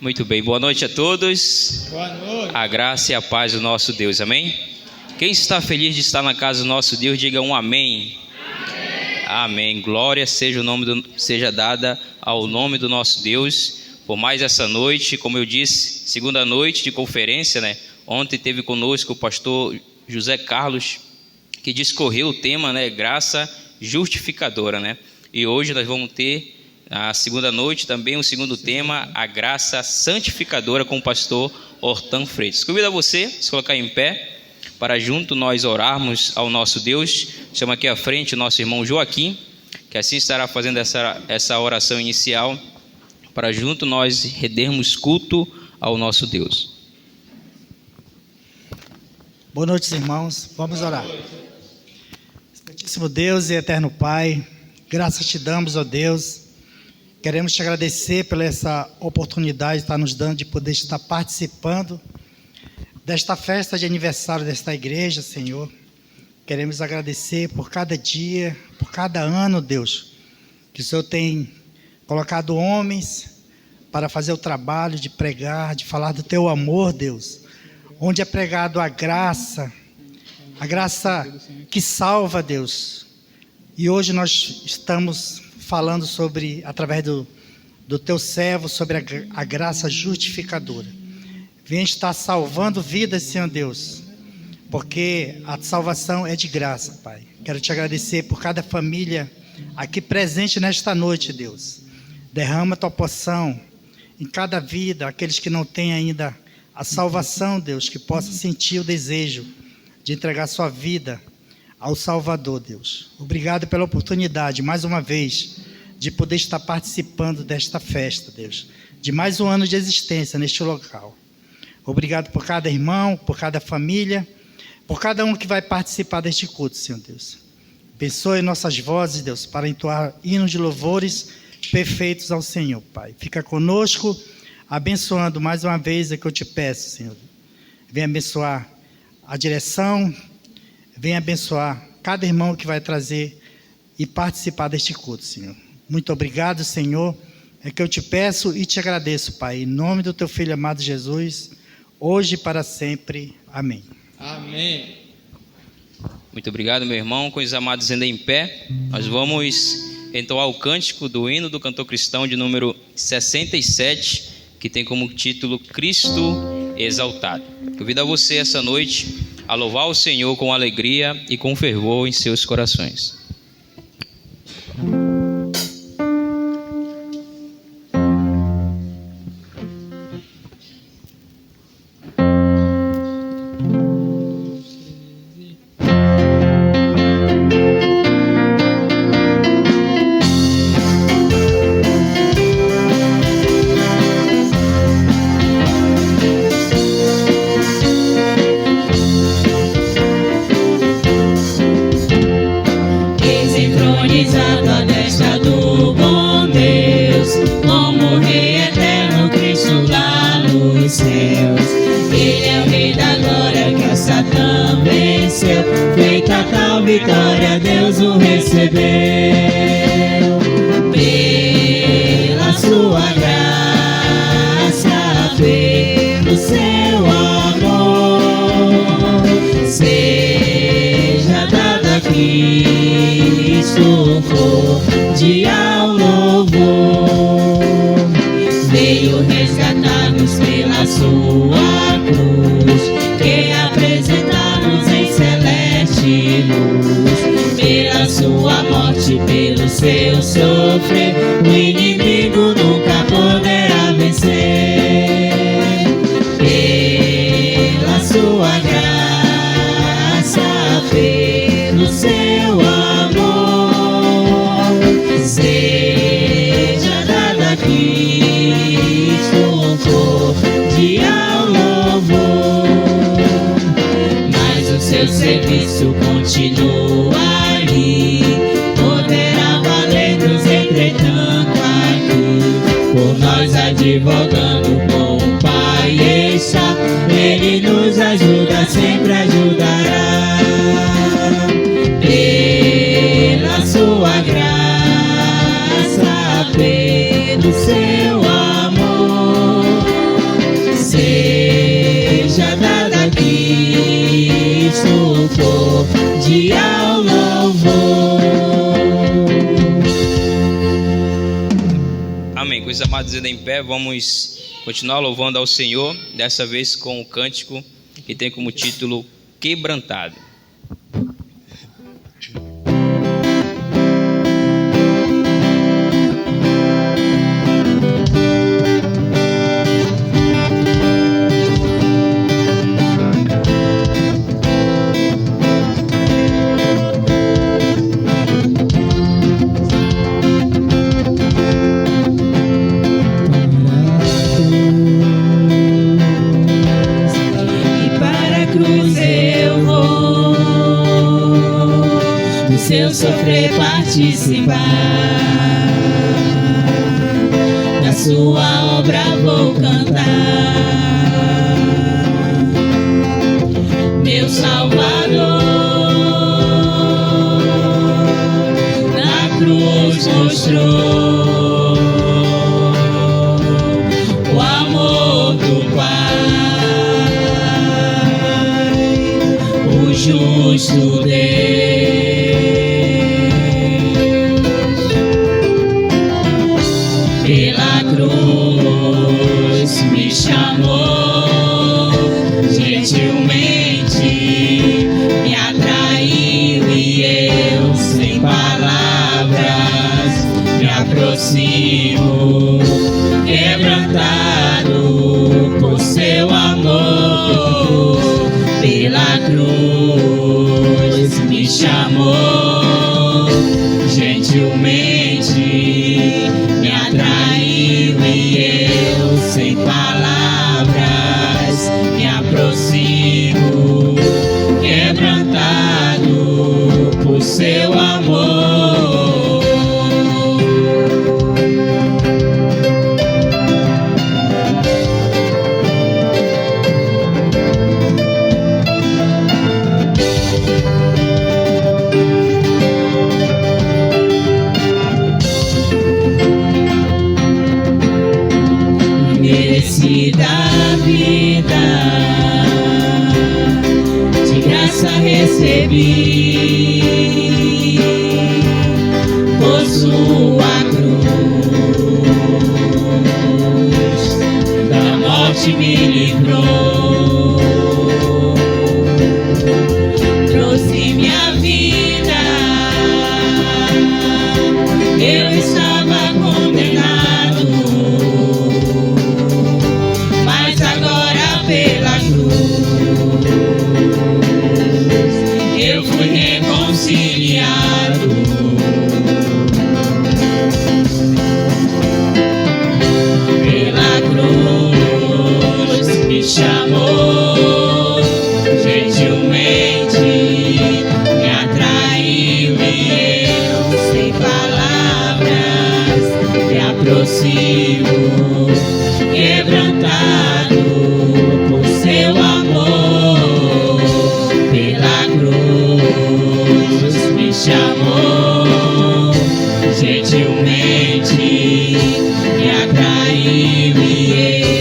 Muito bem, boa noite a todos. Boa noite. A graça e a paz do nosso Deus, amém? Quem está feliz de estar na casa do nosso Deus, diga um amém. Amém. Amém. Glória seja dada ao nome do nosso Deus por mais essa noite. Como eu disse, segunda noite de conferência, né? Ontem teve conosco o pastor José Carlos, que discorreu o tema, né? Graça justificadora, né? E hoje nós vamos ter a segunda noite também o segundo tema, a graça santificadora, com o pastor Hortan Freitas. Convido a você a se colocar em pé para junto nós orarmos ao nosso Deus. Chama aqui à frente o nosso irmão Joaquim, que assim estará fazendo essa oração inicial, para junto nós rendermos culto ao nosso Deus. Boa noite, irmãos. Vamos orar. Santíssimo Deus e eterno Pai, graças te damos, ó Deus. Queremos te agradecer pela essa oportunidade que está nos dando de poder estar participando desta festa de aniversário desta igreja, Senhor. Queremos agradecer por cada dia, por cada ano, Deus, que o Senhor tem colocado homens para fazer o trabalho de pregar, de falar do teu amor, Deus, onde é pregado a graça que salva, Deus. E hoje nós estamos falando sobre, através do teu servo, sobre a graça justificadora. Vem estar salvando vidas, Senhor Deus, porque a salvação é de graça, Pai. Quero te agradecer por cada família aqui presente nesta noite, Deus. Derrama tua porção em cada vida, aqueles que não têm ainda a salvação, Deus, que possa sentir o desejo de entregar sua vida ao Salvador, Deus. Obrigado pela oportunidade, mais uma vez, de poder estar participando desta festa, Deus, de mais um ano de existência neste local. Obrigado por cada irmão, por cada família, por cada um que vai participar deste culto, Senhor Deus. Abençoe nossas vozes, Deus, para entoar hinos de louvores perfeitos ao Senhor, Pai. Fica conosco, abençoando mais uma vez, é que eu te peço, Senhor. Venha abençoar a direção, venha abençoar cada irmão que vai trazer e participar deste culto, Senhor. Muito obrigado, Senhor. É que eu te peço e te agradeço, Pai, em nome do teu Filho amado Jesus, hoje e para sempre. Amém. Amém. Muito obrigado, meu irmão. Com os amados ainda em pé, nós vamos entoar o cântico do hino do cantor cristão de número 67, que tem como título Cristo Exaltado. Convido a você essa noite a louvar o Senhor com alegria e com fervor em seus corações. Vitória Deus o recebeu, pela sua graça, pelo seu amor, seja dado a Cristo um cordial louvor. Veio resgatar-nos pela sua cruz, que apresentar-nos em celeste luz. Pela sua morte, pelo seu sofrer, o inimigo nunca poderá vencer. Pela sua graça, pelo seu amor, seja dado a Cristo um cordial louvor. Mas o seu serviço continua ali, poderá valer-nos entretanto aqui. Por nós advogando com o Pai está, Ele nos ajuda, sempre ajudará. Pela sua graça, pelo seu amor, todos ainda em pé, vamos continuar louvando ao Senhor, dessa vez com o cântico que tem como título Quebrantado. Seu sofrer participar, da sua obra vou cantar. Meu Salvador, na cruz mostrou o amor do Pai, o justo Deus. Pela cruz me chamou, gentilmente me atraiu e eu, sem palavras, me aproximo, quebrantado por seu amor. Pela cruz me chamou, gentilmente me atraiu e eu, sem palavras, me aproximo, quebrantado por seu amor. Da vida, de graça recebi, por sua cruz, da morte me livrou, trouxe minha vida, eu estava condenado, pela cruz eu fui reconciliado. Pela cruz me chamou, gentilmente me atraiu e eu, sem palavras, me aproximo, quebrantado por seu amor. Pela cruz me chamou, gentilmente me atraiu e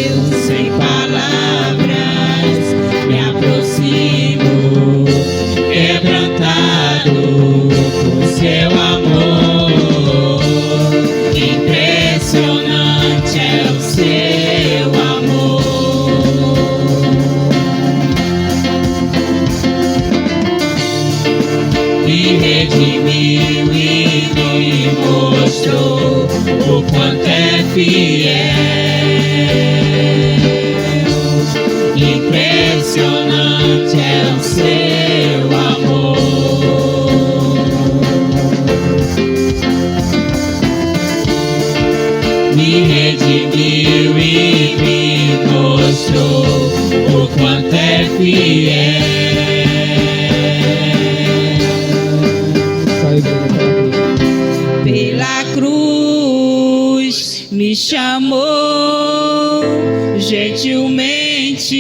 eu, sem palavras, me aproximo, quebrantado por seu amor. Impressionante é o seu amor. Me redimiu e me mostrou o quanto é fiel. Impressionante é o seu amor. Me redimiu e me mostrou o quanto é fiel. Pela cruz me chamou, gentilmente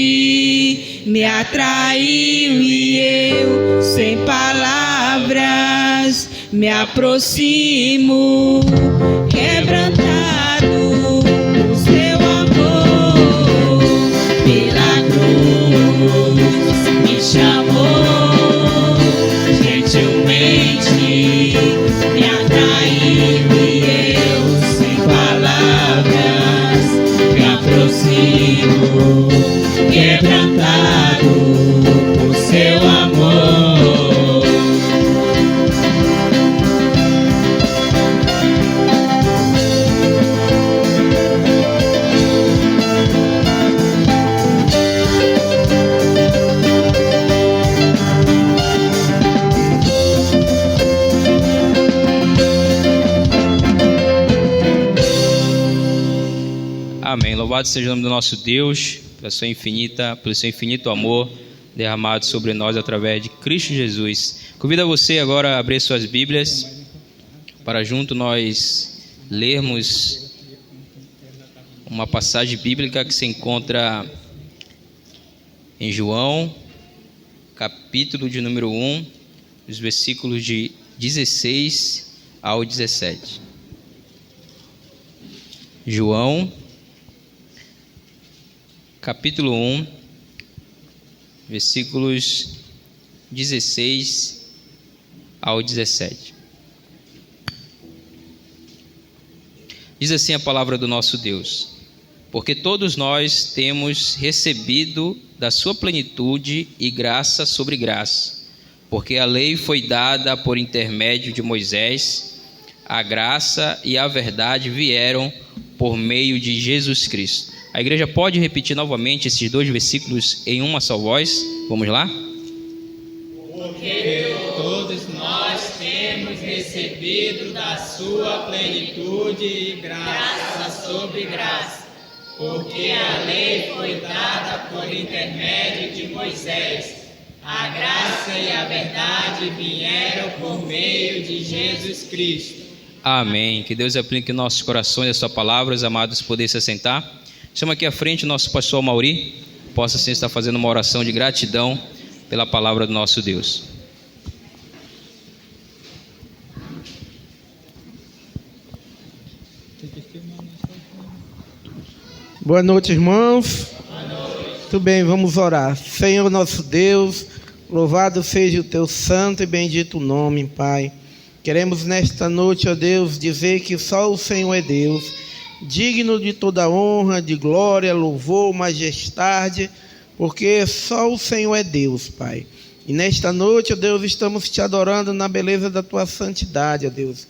me atraiu e eu, sem palavras, me aproximo, quebrantado por seu amor. Pela cruz me chamou, gentilmente me atraiu e eu, sem palavras, sido quebrantado por seu amor. Amém. Louvado seja o nome do nosso Deus, pelo seu infinito amor derramado sobre nós através de Cristo Jesus. Convido a você agora a abrir suas Bíblias para junto nós lermos uma passagem bíblica que se encontra em João, capítulo de número 1, os versículos de 16 ao 17. João, capítulo 1, versículos 16 ao 17. Diz assim a palavra do nosso Deus: porque todos nós temos recebido da sua plenitude e graça sobre graça, porque a lei foi dada por intermédio de Moisés, a graça e a verdade vieram por meio de Jesus Cristo. A igreja pode repetir novamente esses dois versículos em uma só voz? Vamos lá? Porque todos nós temos recebido da sua plenitude e graça sobre graça, porque a lei foi dada por intermédio de Moisés, a graça e a verdade vieram por meio de Jesus Cristo. Amém. Que Deus aplique em nossos corações a sua palavra. Os amados, poder se assentar. Chama aqui à frente o nosso pastor Mauri, possa assim estar fazendo uma oração de gratidão pela palavra do nosso Deus. Boa noite, irmãos. Boa noite. Tudo bem, vamos orar. Senhor nosso Deus, louvado seja o teu santo e bendito nome, Pai. Queremos nesta noite, ó Deus, dizer que só o Senhor é Deus, digno de toda honra, de glória, louvor, majestade, porque só o Senhor é Deus, Pai. E nesta noite, ó Deus, estamos te adorando na beleza da tua santidade, ó Deus.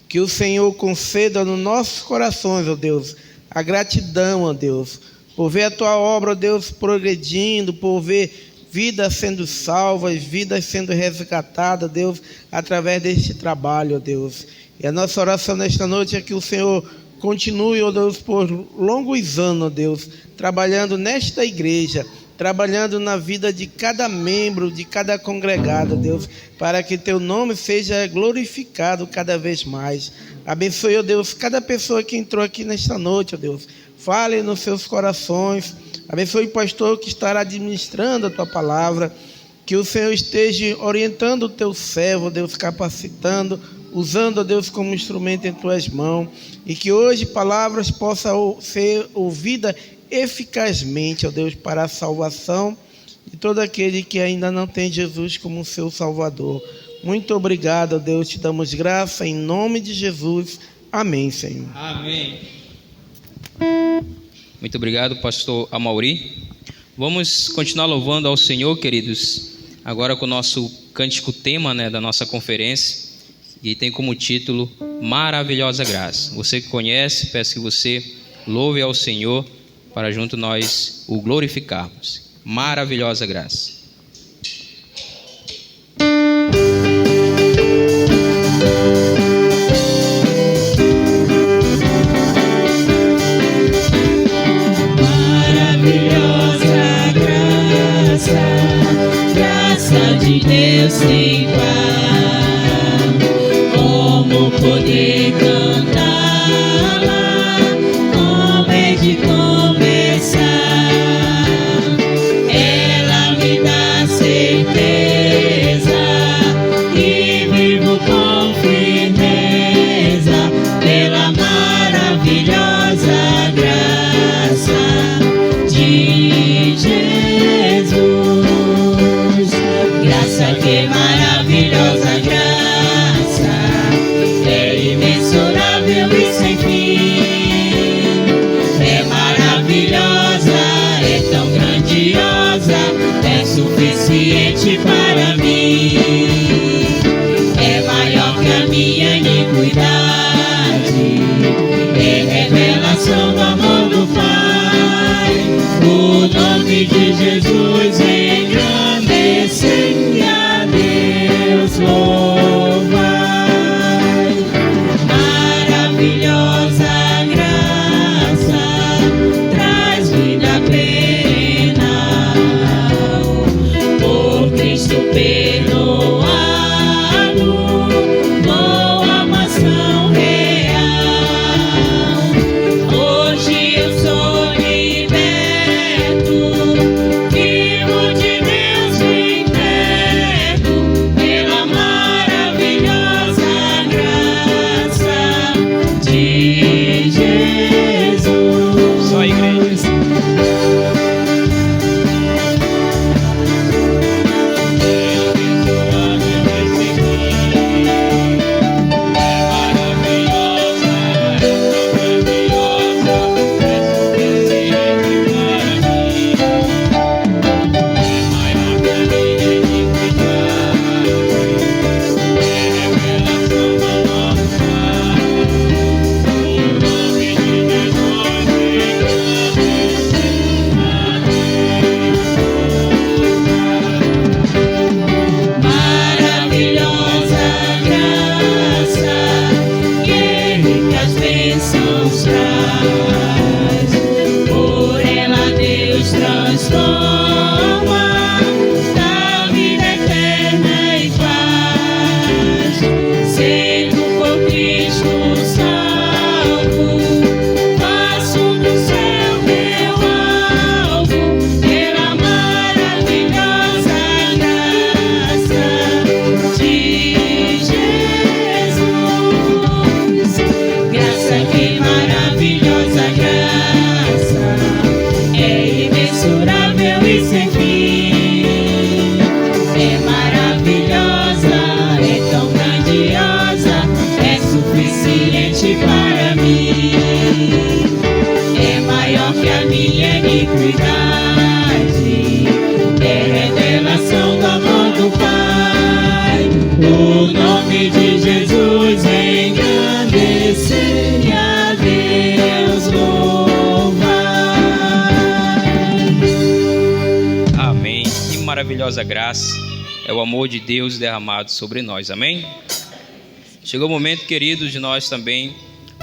Que o Senhor conceda nos nossos corações, ó Deus, a gratidão, ó Deus, por ver a tua obra, ó Deus, progredindo, por ver vidas sendo salvas, vidas sendo resgatadas, Deus, através deste trabalho, ó Deus. E a nossa oração nesta noite é que o Senhor continue, ó Deus, por longos anos, ó Deus, trabalhando nesta igreja, trabalhando na vida de cada membro, de cada congregado, Deus, para que teu nome seja glorificado cada vez mais. Abençoe, ó Deus, cada pessoa que entrou aqui nesta noite, ó Deus. Fale nos seus corações. Abençoe o pastor que estará administrando a tua palavra. Que o Senhor esteja orientando o teu servo, ó Deus, capacitando, usando, ó Deus, como instrumento em tuas mãos. E que hoje palavras possam ser ouvidas eficazmente, ó Deus, para a salvação de todo aquele que ainda não tem Jesus como seu Salvador. Muito obrigado, ó Deus, te damos graça em nome de Jesus. Amém, Senhor. Amém. Muito obrigado, pastor Amauri. Vamos continuar louvando ao Senhor, queridos, agora com o nosso cântico tema, da nossa conferência, e tem como título Maravilhosa Graça. Você que conhece, peço que você louve ao Senhor para junto nós o glorificarmos. Maravilhosa Graça. Graça de Deus sem igual, como poder cantá-la, como é de começar, ela me dá certeza e vivo com firmeza pela maravilhosa graça de Jesus. Graça, que maravilhosa graça, é imensurável e sem fim, é maravilhosa sem fim. É maravilhosa, é tão grandiosa, é suficiente para mim. É maior que a minha iniquidade, é revelação do amor do Pai. O nome de Jesus engrandecer e a Deus louvar. Amém. Que maravilhosa graça é o amor de Deus derramado sobre nós. Amém? Chegou o momento, queridos, de nós também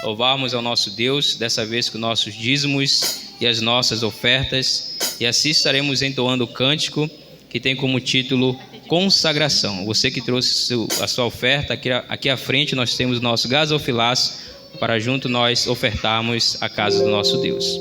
louvarmos ao nosso Deus, dessa vez com nossos dízimos e as nossas ofertas. E assim estaremos entoando o cântico que tem como título Consagração. Você que trouxe a sua oferta, aqui à frente nós temos o nosso gasofilaço para junto nós ofertarmos a casa do nosso Deus.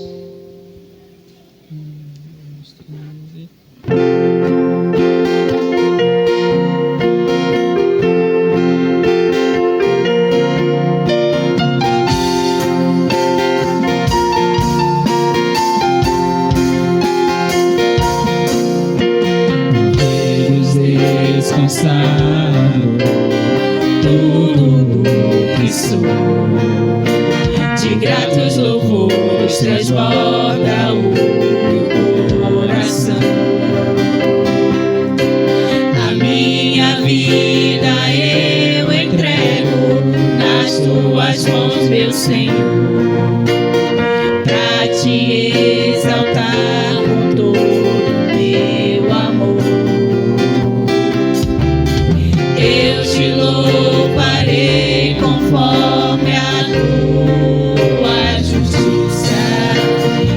Consagro tudo o que sou, de gratos louvores transborda o meu coração. A minha vida eu entrego nas tuas mãos, meu Senhor, pra te exaltar com todo o meu amor. Eu te louvarei conforme a tua justiça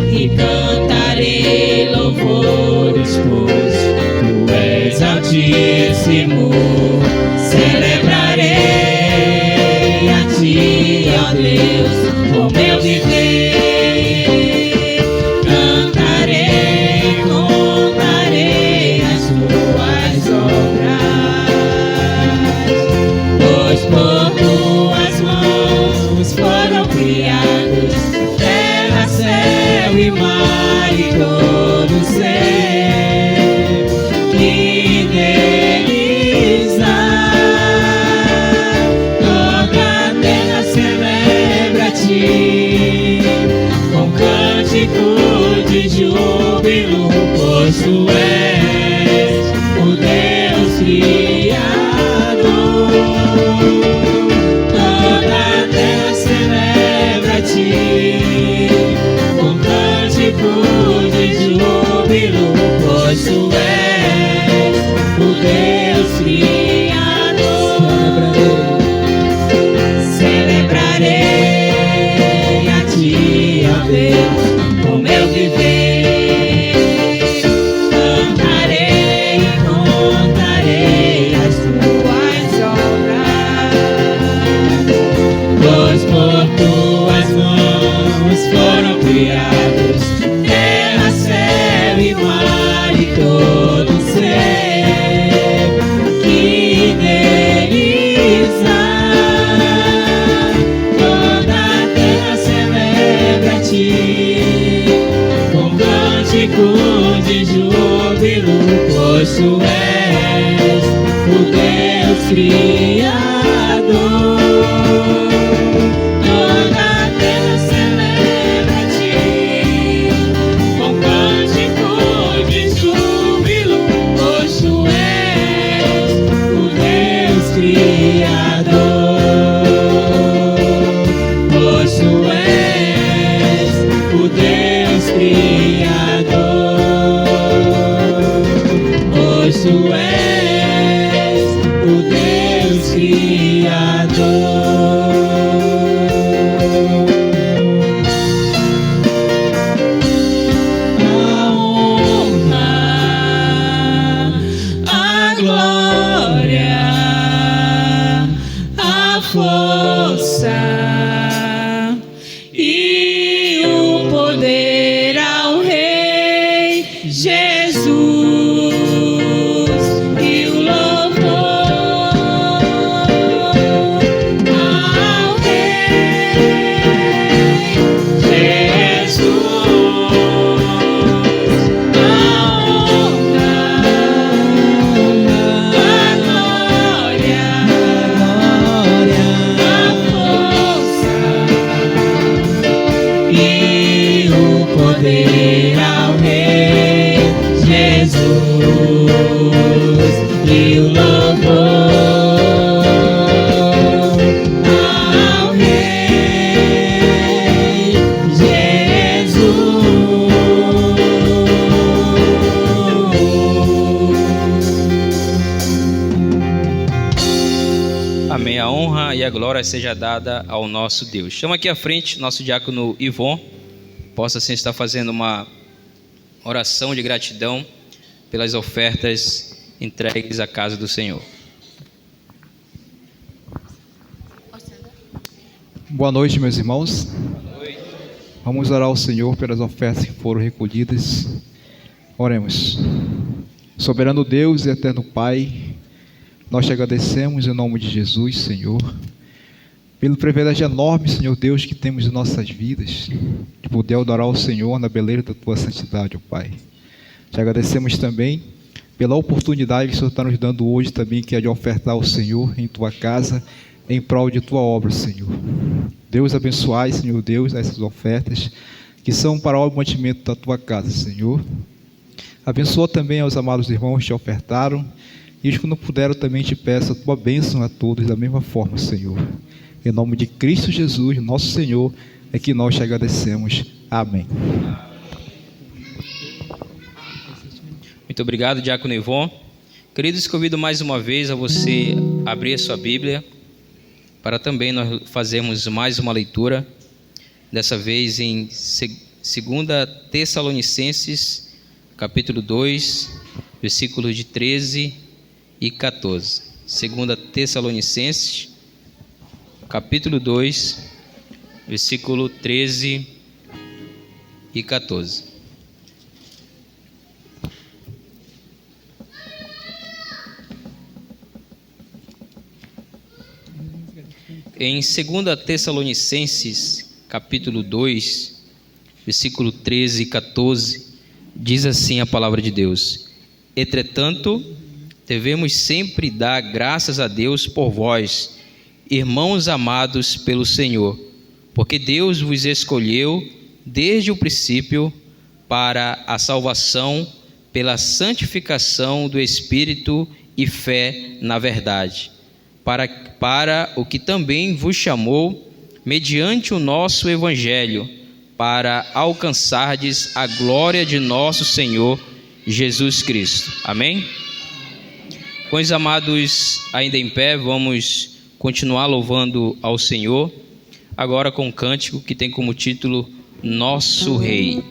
e cantarei louvores, pois tu és altíssimo. Celebrarei a ti, ó Deus, o meu viver. Cantarei, contarei as tuas obras. Por tuas mãos foram criados terra, céu e mar e todo ser que neles há. Toda a terra celebra a ti com cântico de júbilo, pois tu és o Deus Criador. Toda a terra celebra a ti com cântico de júbilo, pois tu és o Deus Criador. Celebrarei a ti, ó Deus, o meu viver. Cantarei e contarei as tuas obras, pois por tuas mãos foram criados terra, céu e mar e todo ser que neles há. Toda a terra celebra a ti com cântico de júbilo, pois tu és o Deus Criador. Toda a terra celebra a ti com cântico de júbilo, pois tu és o Deus Criador. Pois tu és o Deus Criador. Pois tu és o Deus e a glória seja dada ao nosso Deus. Chama aqui à frente nosso diácono Ivon, possa assim estar fazendo uma oração de gratidão pelas ofertas entregues à casa do Senhor. Boa noite, meus irmãos. Vamos orar ao Senhor pelas ofertas que foram recolhidas. Oremos. Soberano Deus e eterno Pai, nós te agradecemos em nome de Jesus, Senhor, pelo privilégio enorme, Senhor Deus, que temos em nossas vidas, de poder adorar o Senhor na beleza da tua santidade, ó Pai. Te agradecemos também pela oportunidade que o Senhor está nos dando hoje também, que é de ofertar ao Senhor em tua casa, em prol de tua obra, Senhor. Deus abençoai, Senhor Deus, essas ofertas que são para o mantimento da tua casa, Senhor. Abençoa também aos amados irmãos que te ofertaram, e os que não puderam também te peço a tua bênção a todos da mesma forma, Senhor. Em nome de Cristo Jesus, nosso Senhor, é que nós te agradecemos. Amém. Muito obrigado, diácono Ivon. Queridos, convido mais uma vez a você abrir a sua Bíblia, para também nós fazermos mais uma leitura, dessa vez em 2 Tessalonicenses, capítulo 2, versículos de 13 e 14. 2 Tessalonicenses, capítulo 2, versículo 13 e 14. Em 2 Tessalonicenses, capítulo 2, versículo 13 e 14, diz assim a palavra de Deus: Entretanto, devemos sempre dar graças a Deus por vós, irmãos amados pelo Senhor, porque Deus vos escolheu desde o princípio para a salvação pela santificação do Espírito e fé na verdade, para o que também vos chamou, mediante o nosso Evangelho, para alcançardes a glória de nosso Senhor Jesus Cristo. Amém? Pois, amados, ainda em pé, vamos continuar louvando ao Senhor, agora com um cântico que tem como título Nosso Rei.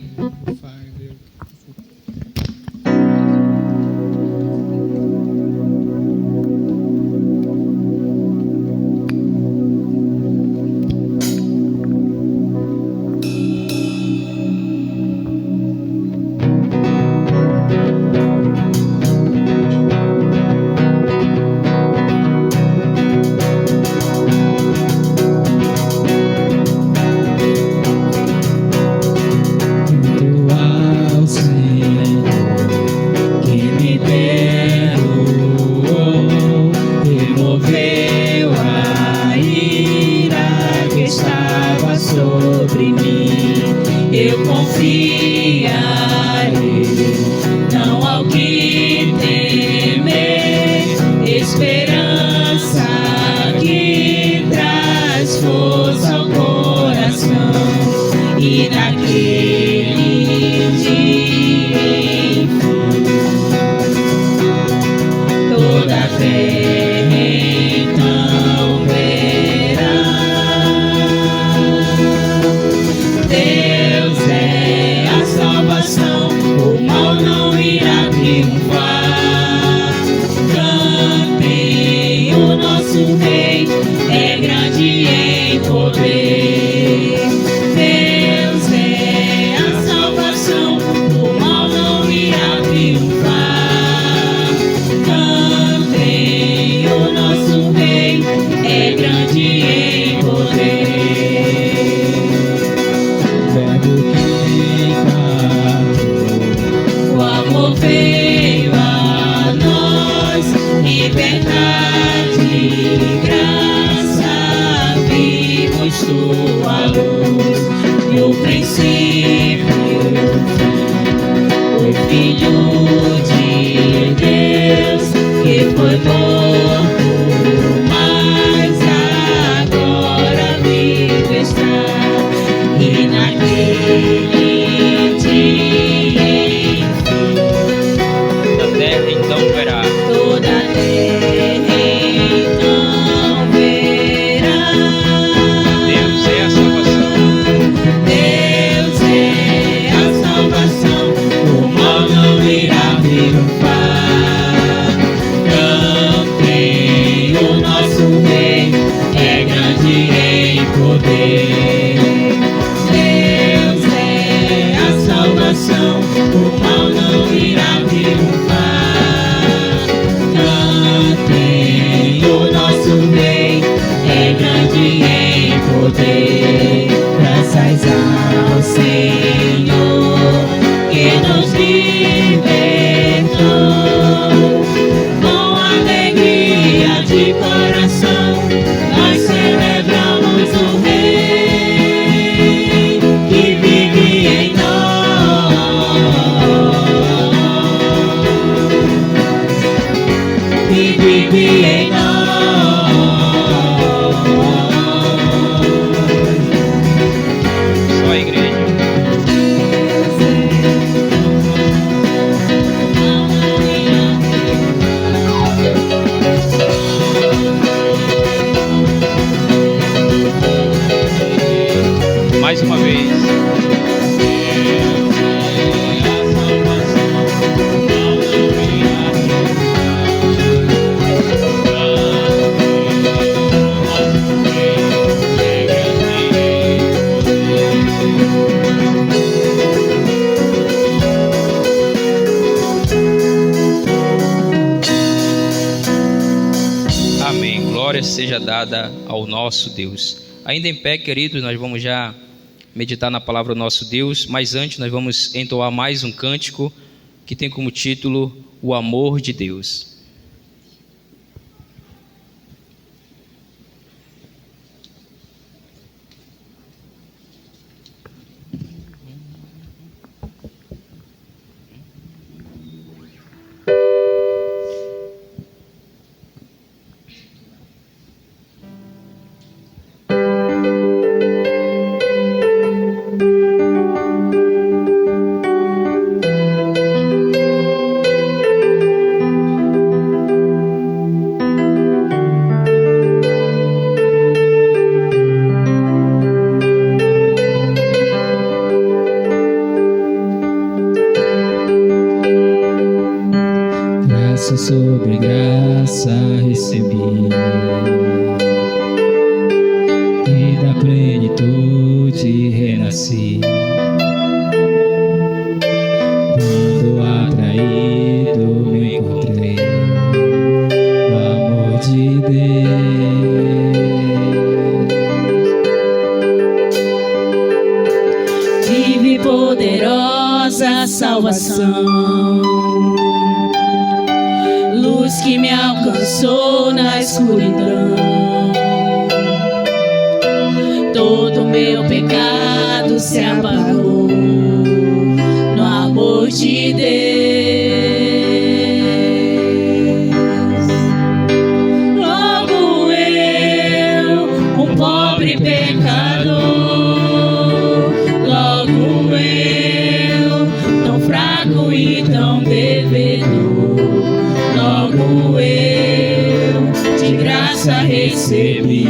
Toda terra então verá vive em nós. Só a igreja. Mais uma vez. Amém. Glória seja dada ao nosso Deus. Ainda em pé, queridos, nós vamos já meditar na palavra do nosso Deus, mas antes nós vamos entoar mais um cântico que tem como título O Amor de Deus. Graça sobre graça recebi, e da plenitude renasci. Quando atraído me encontrei no amor de Deus. Vive poderosa salvação, luz que me alcançou na escuridão. Todo meu pecado se apagou no amor de Deus. Logo eu, um pobre pecador, logo eu, tão fraco e tão devedor, logo eu, de graça recebi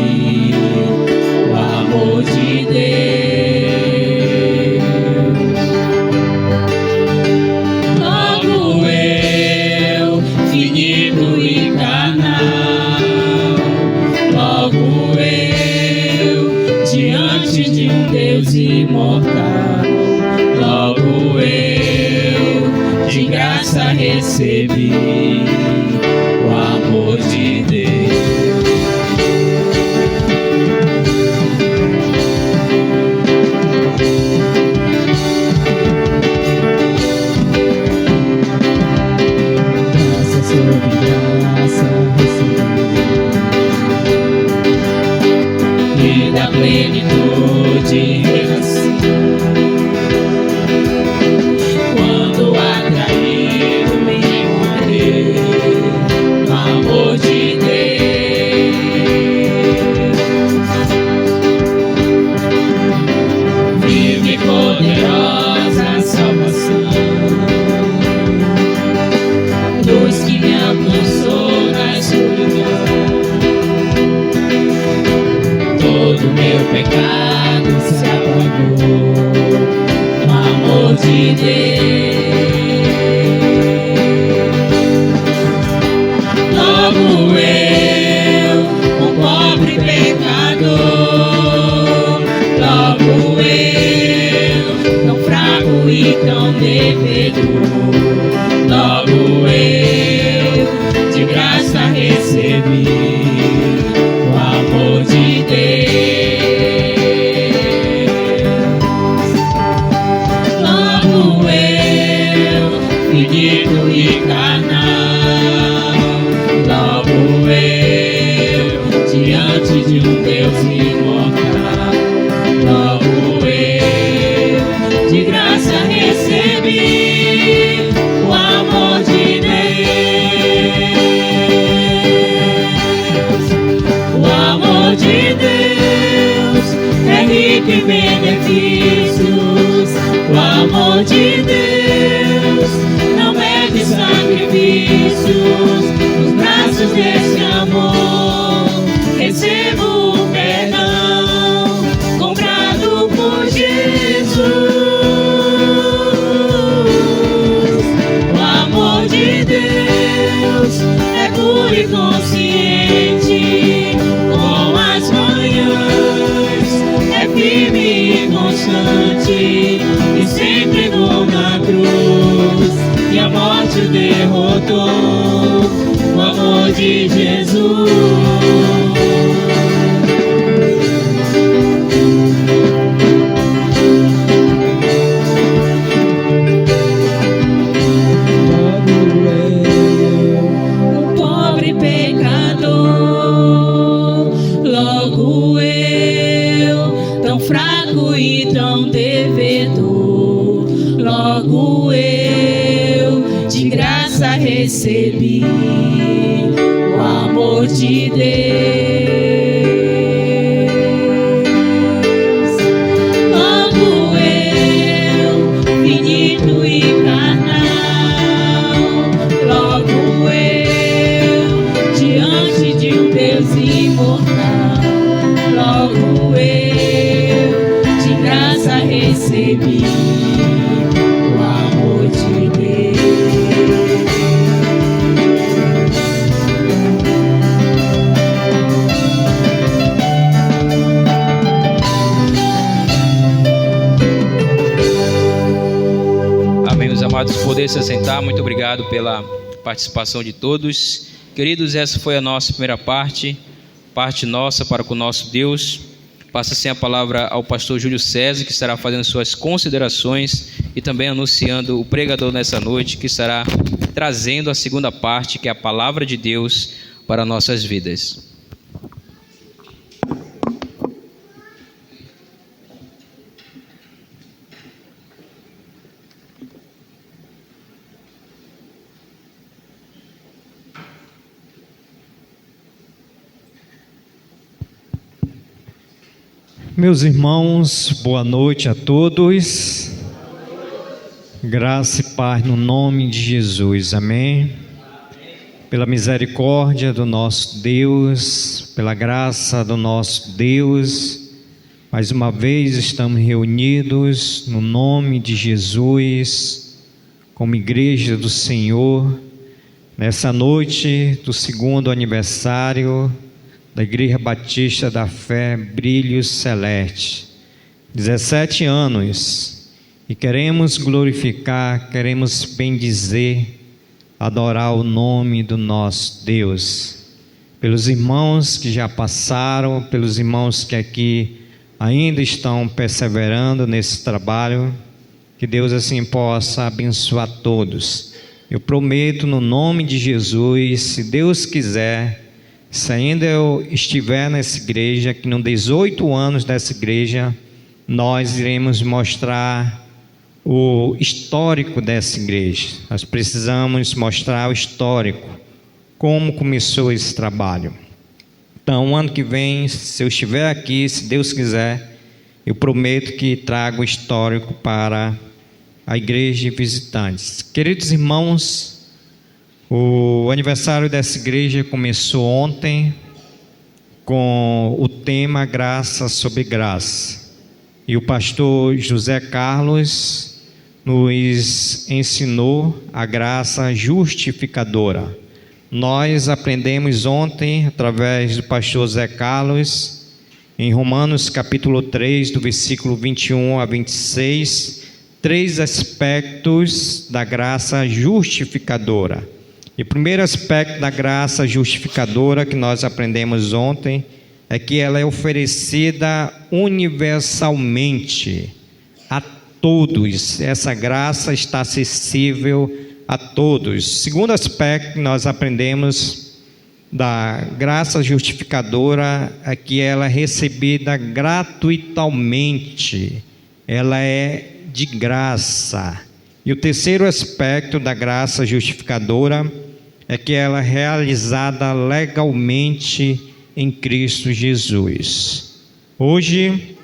o amor de Deus. Logo eu, finito e carnal, logo eu, diante de um Deus imortal, logo eu, de graça recebi o amor de Deus. Graça sobre graça recebi, e da plenitude renasci. Quando atraído me encontrei no amor de Deus. Vive poderosa salvação, luz que me alcançou na escuridão. Todo meu pecado se apagou no amor de Deus. Logo eu, um pobre pecador, logo eu, tão fraco e tão devedor, logo eu, de graça recebi o amor de Deus. Logo eu, finito e carnal, logo eu, diante de um Deus imortal, logo eu, de graça recebi o amor de Deus. amor de Deus não mede sacrifícios. Nos braços desse amor recebo o perdão, comprado por Jesus. O amor de Deus é puro e consciente, como as manhãs, é firme e constante, e sempre na cruz, e a morte o derrotou, o amor de Jesus. Recebi o amor de Deus. Logo eu, finito e carnal, logo eu, diante de um Deus imortal, logo eu, de graça recebi o amor de Deus. Amados, poder se assentar. Muito obrigado pela participação de todos. Queridos, essa foi a nossa primeira parte nossa para com o nosso Deus. Passa assim a palavra ao pastor Júlio César, que estará fazendo suas considerações e também anunciando o pregador nessa noite, que estará trazendo a segunda parte, que é a palavra de Deus para nossas vidas. Meus irmãos, boa noite a todos. Graça e paz no nome de Jesus, amém. Pela misericórdia do nosso Deus, pela graça do nosso Deus, mais uma vez estamos reunidos no nome de Jesus, como igreja do Senhor, nessa noite do segundo aniversário da Igreja Batista da Fé Brilho Celeste, 17 anos, e queremos glorificar, queremos bendizer, adorar o nome do nosso Deus, pelos irmãos que já passaram, pelos irmãos que aqui ainda estão perseverando nesse trabalho, que Deus assim possa abençoar todos. Eu prometo no nome de Jesus, se Deus quiser, se ainda eu estiver nessa igreja, que nos 18 anos dessa igreja, nós iremos mostrar o histórico dessa igreja. Nós precisamos mostrar o histórico, como começou esse trabalho. Então, ano que vem, se eu estiver aqui, se Deus quiser, eu prometo que trago o histórico para a igreja de visitantes. Queridos irmãos, o aniversário dessa igreja começou ontem com o tema Graça sobre Graça. E o pastor José Carlos nos ensinou a graça justificadora. Nós aprendemos ontem, através do pastor José Carlos, em Romanos capítulo 3, do versículo 21 a 26, 3 aspectos da graça justificadora. E o primeiro aspecto da graça justificadora que nós aprendemos ontem é que ela é oferecida universalmente a todos. Essa graça está acessível a todos. Segundo aspecto que nós aprendemos da graça justificadora é que ela é recebida gratuitamente. Ela é de graça. E o terceiro aspecto da graça justificadora é que ela é realizada legalmente em Cristo Jesus. Hoje,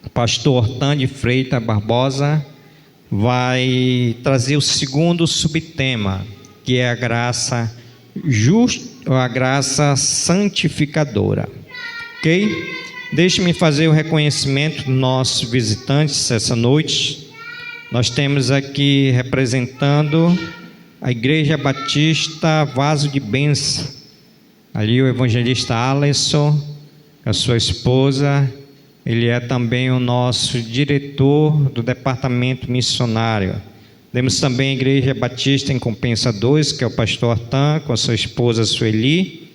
o pastor Hortânio Freitas Barbosa vai trazer o segundo subtema, que é a graça a graça santificadora. Ok? Deixe-me fazer o reconhecimento dos nossos visitantes essa noite. Nós temos aqui representando a Igreja Batista Vaso de Bênção. Ali o evangelista Alisson, a sua esposa, ele é também o nosso diretor do departamento missionário. Temos também a Igreja Batista em Compensa 2, que é o pastor Artan, com a sua esposa Sueli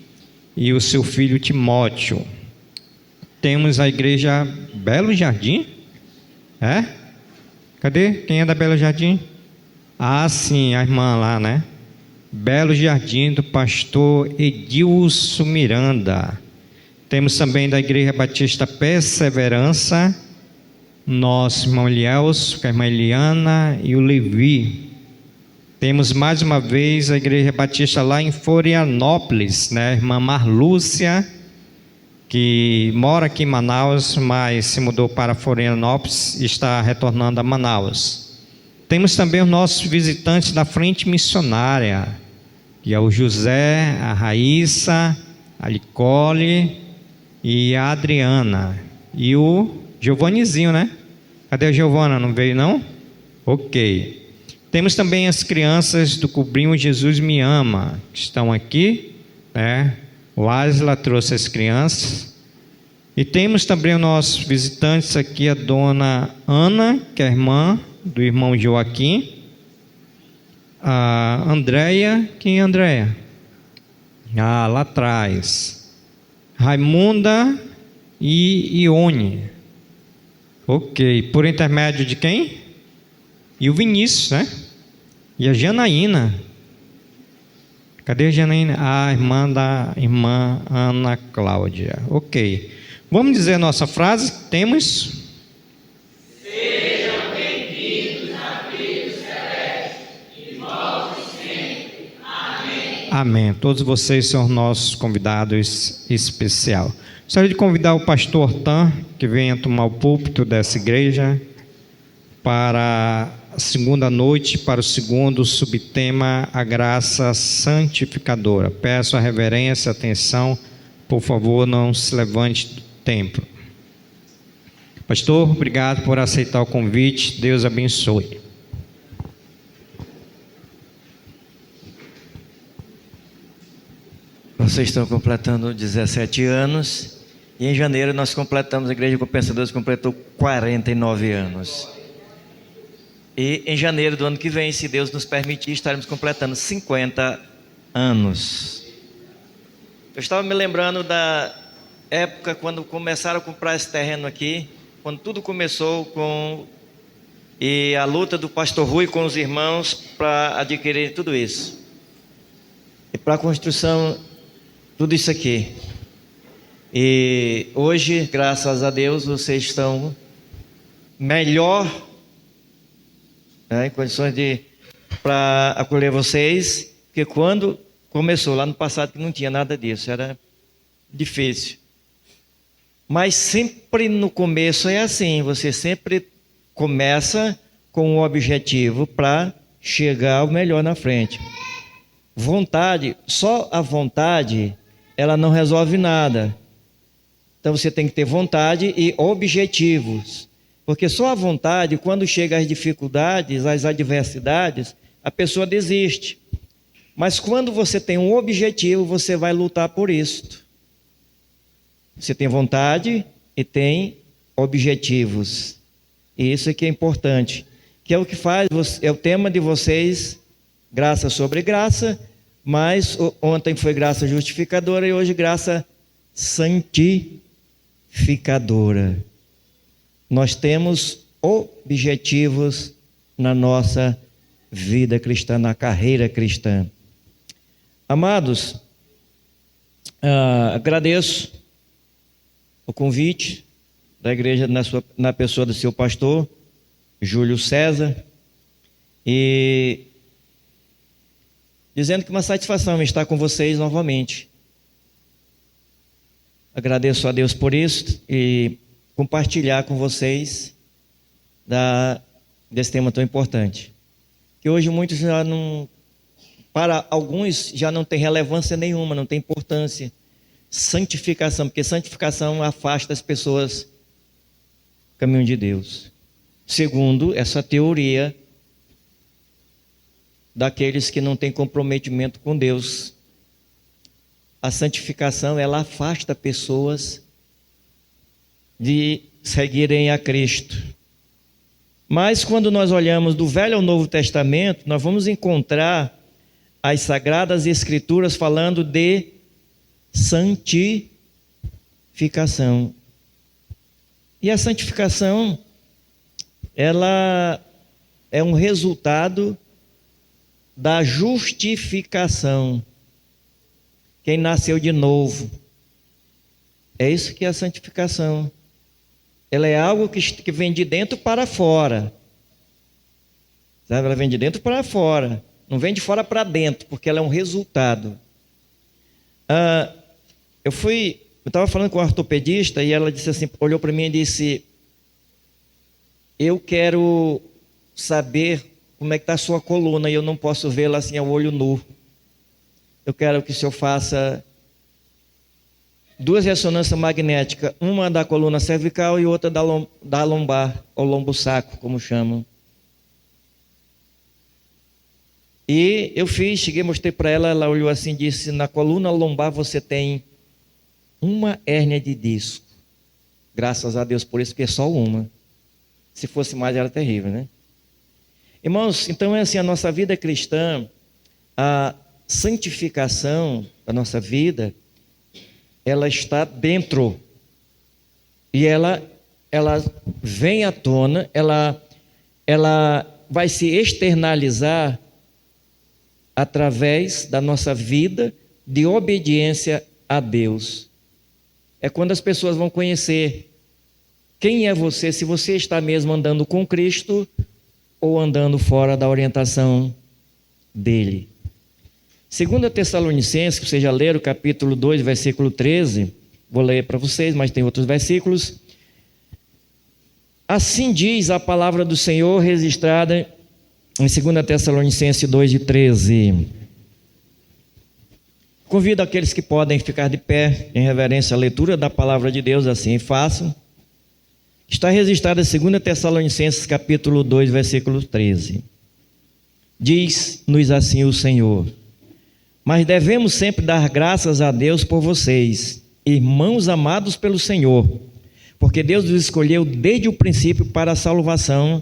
e o seu filho Timóteo. Temos a Igreja Belo Jardim. Cadê? Quem é da Belo Jardim? Ah, sim, a irmã lá, né? Belo Jardim, do pastor Edilson Miranda. Temos também da Igreja Batista Perseverança, nosso irmão Elielso, com a irmã Eliana e o Levi. Temos mais uma vez a Igreja Batista lá em Florianópolis, né? A irmã Marlúcia, que mora aqui em Manaus, mas se mudou para Florianópolis e está retornando a Manaus. Temos também os nossos visitantes da frente missionária, que é o José, a Raíssa, a Nicole e a Adriana. E o Giovanizinho, né? Cadê a Giovana? Não veio, não? Ok. Temos também as crianças do Cobrinho Jesus Me Ama, que estão aqui, né? O Asla trouxe as crianças. E temos também os nossos visitantes aqui, a dona Ana, que é a irmã do irmão Joaquim. A Andréia, quem é a Andréia? Ah, lá atrás. Raimunda e Ione. Ok, por intermédio de quem? E o Vinícius, né? E a Janaína. Cadê a Janaína? A irmã da irmã Ana Cláudia. Ok. Vamos dizer a nossa frase? Temos? Sejam bem-vindos à vida celeste e volte sempre. Amém. Amém. Todos vocês são nossos convidados especial. Gostaria de convidar o pastor Tan, que venha tomar o púlpito dessa igreja, para a segunda noite, para o segundo subtema, a graça santificadora. Peço a reverência, atenção, por favor, não se levante do templo. Pastor, obrigado por aceitar o convite, Deus abençoe. Vocês estão completando 17 anos e em janeiro nós completamos, a Igreja Compensadores completou 49 anos. E em janeiro do ano que vem, se Deus nos permitir, estaremos completando 50 anos. Eu estava me lembrando da época quando começaram a comprar esse terreno aqui, quando tudo começou com a luta do pastor Rui com os irmãos para adquirir tudo isso. E para a construção, tudo isso aqui. E hoje, graças a Deus, vocês estão melhor, né, em condições para acolher vocês, porque quando começou lá no passado que não tinha nada disso, era difícil. Mas sempre no começo é assim, você sempre começa com um objetivo para chegar ao melhor na frente. Vontade, só a vontade, ela não resolve nada. Então você tem que ter vontade e objetivos. Porque só a vontade, quando chega às dificuldades, às adversidades, a pessoa desiste. Mas quando você tem um objetivo, você vai lutar por isso. Você tem vontade e tem objetivos. E isso é que é importante. Que é o que faz, é o tema de vocês, graça sobre graça, mas ontem foi graça justificadora e hoje graça santificadora. Nós temos objetivos na nossa vida cristã, na carreira cristã. Amados, agradeço o convite da igreja na pessoa do seu pastor, Júlio César, e dizendo que uma satisfação estar com vocês novamente. Agradeço a Deus por isso e compartilhar com vocês desse tema tão importante. Que hoje muitos já não, para alguns já não tem relevância nenhuma, não tem importância. Santificação, porque santificação afasta as pessoas do caminho de Deus. Segundo essa teoria daqueles que não têm comprometimento com Deus, a santificação, ela afasta pessoas de seguirem a Cristo. Mas quando nós olhamos do Velho ao Novo Testamento, nós vamos encontrar as Sagradas Escrituras falando de santificação. E a santificação, ela é um resultado da justificação. Quem nasceu de novo. É isso que é a santificação. Ela é algo que vem de dentro para fora. Sabe? Ela vem de dentro para fora. Não vem de fora para dentro, porque ela é um resultado. Eu estava falando com um ortopedista e ela disse assim, olhou para mim e disse: eu quero saber como é que está a sua coluna e eu não posso vê-la assim ao olho nu. Eu quero que o senhor faça 2 ressonâncias magnéticas, uma da coluna cervical e outra da lombar, ou lombo-sacro, como chamam. E eu cheguei, mostrei para ela, ela olhou assim e disse: na coluna lombar você tem uma hérnia de disco. Graças a Deus por isso, porque é só uma. Se fosse mais era terrível, né? Irmãos, então é assim, a nossa vida cristã, a santificação da nossa vida, ela está dentro. E ela vem à tona, ela vai se externalizar através da nossa vida de obediência a Deus. É quando as pessoas vão conhecer quem é você, se você está mesmo andando com Cristo ou andando fora da orientação dele. 2 Tessalonicenses, que vocês já leram, capítulo 2, versículo 13, vou ler para vocês, mas tem outros versículos. Assim diz a palavra do Senhor registrada em 2 Tessalonicenses 2, de 13. Convido aqueles que podem ficar de pé em reverência à leitura da palavra de Deus, assim façam. Está registrada em 2 Tessalonicenses capítulo 2, versículo 13. Diz-nos assim o Senhor: mas devemos sempre dar graças a Deus por vocês, irmãos amados pelo Senhor, porque Deus os escolheu desde o princípio para a salvação,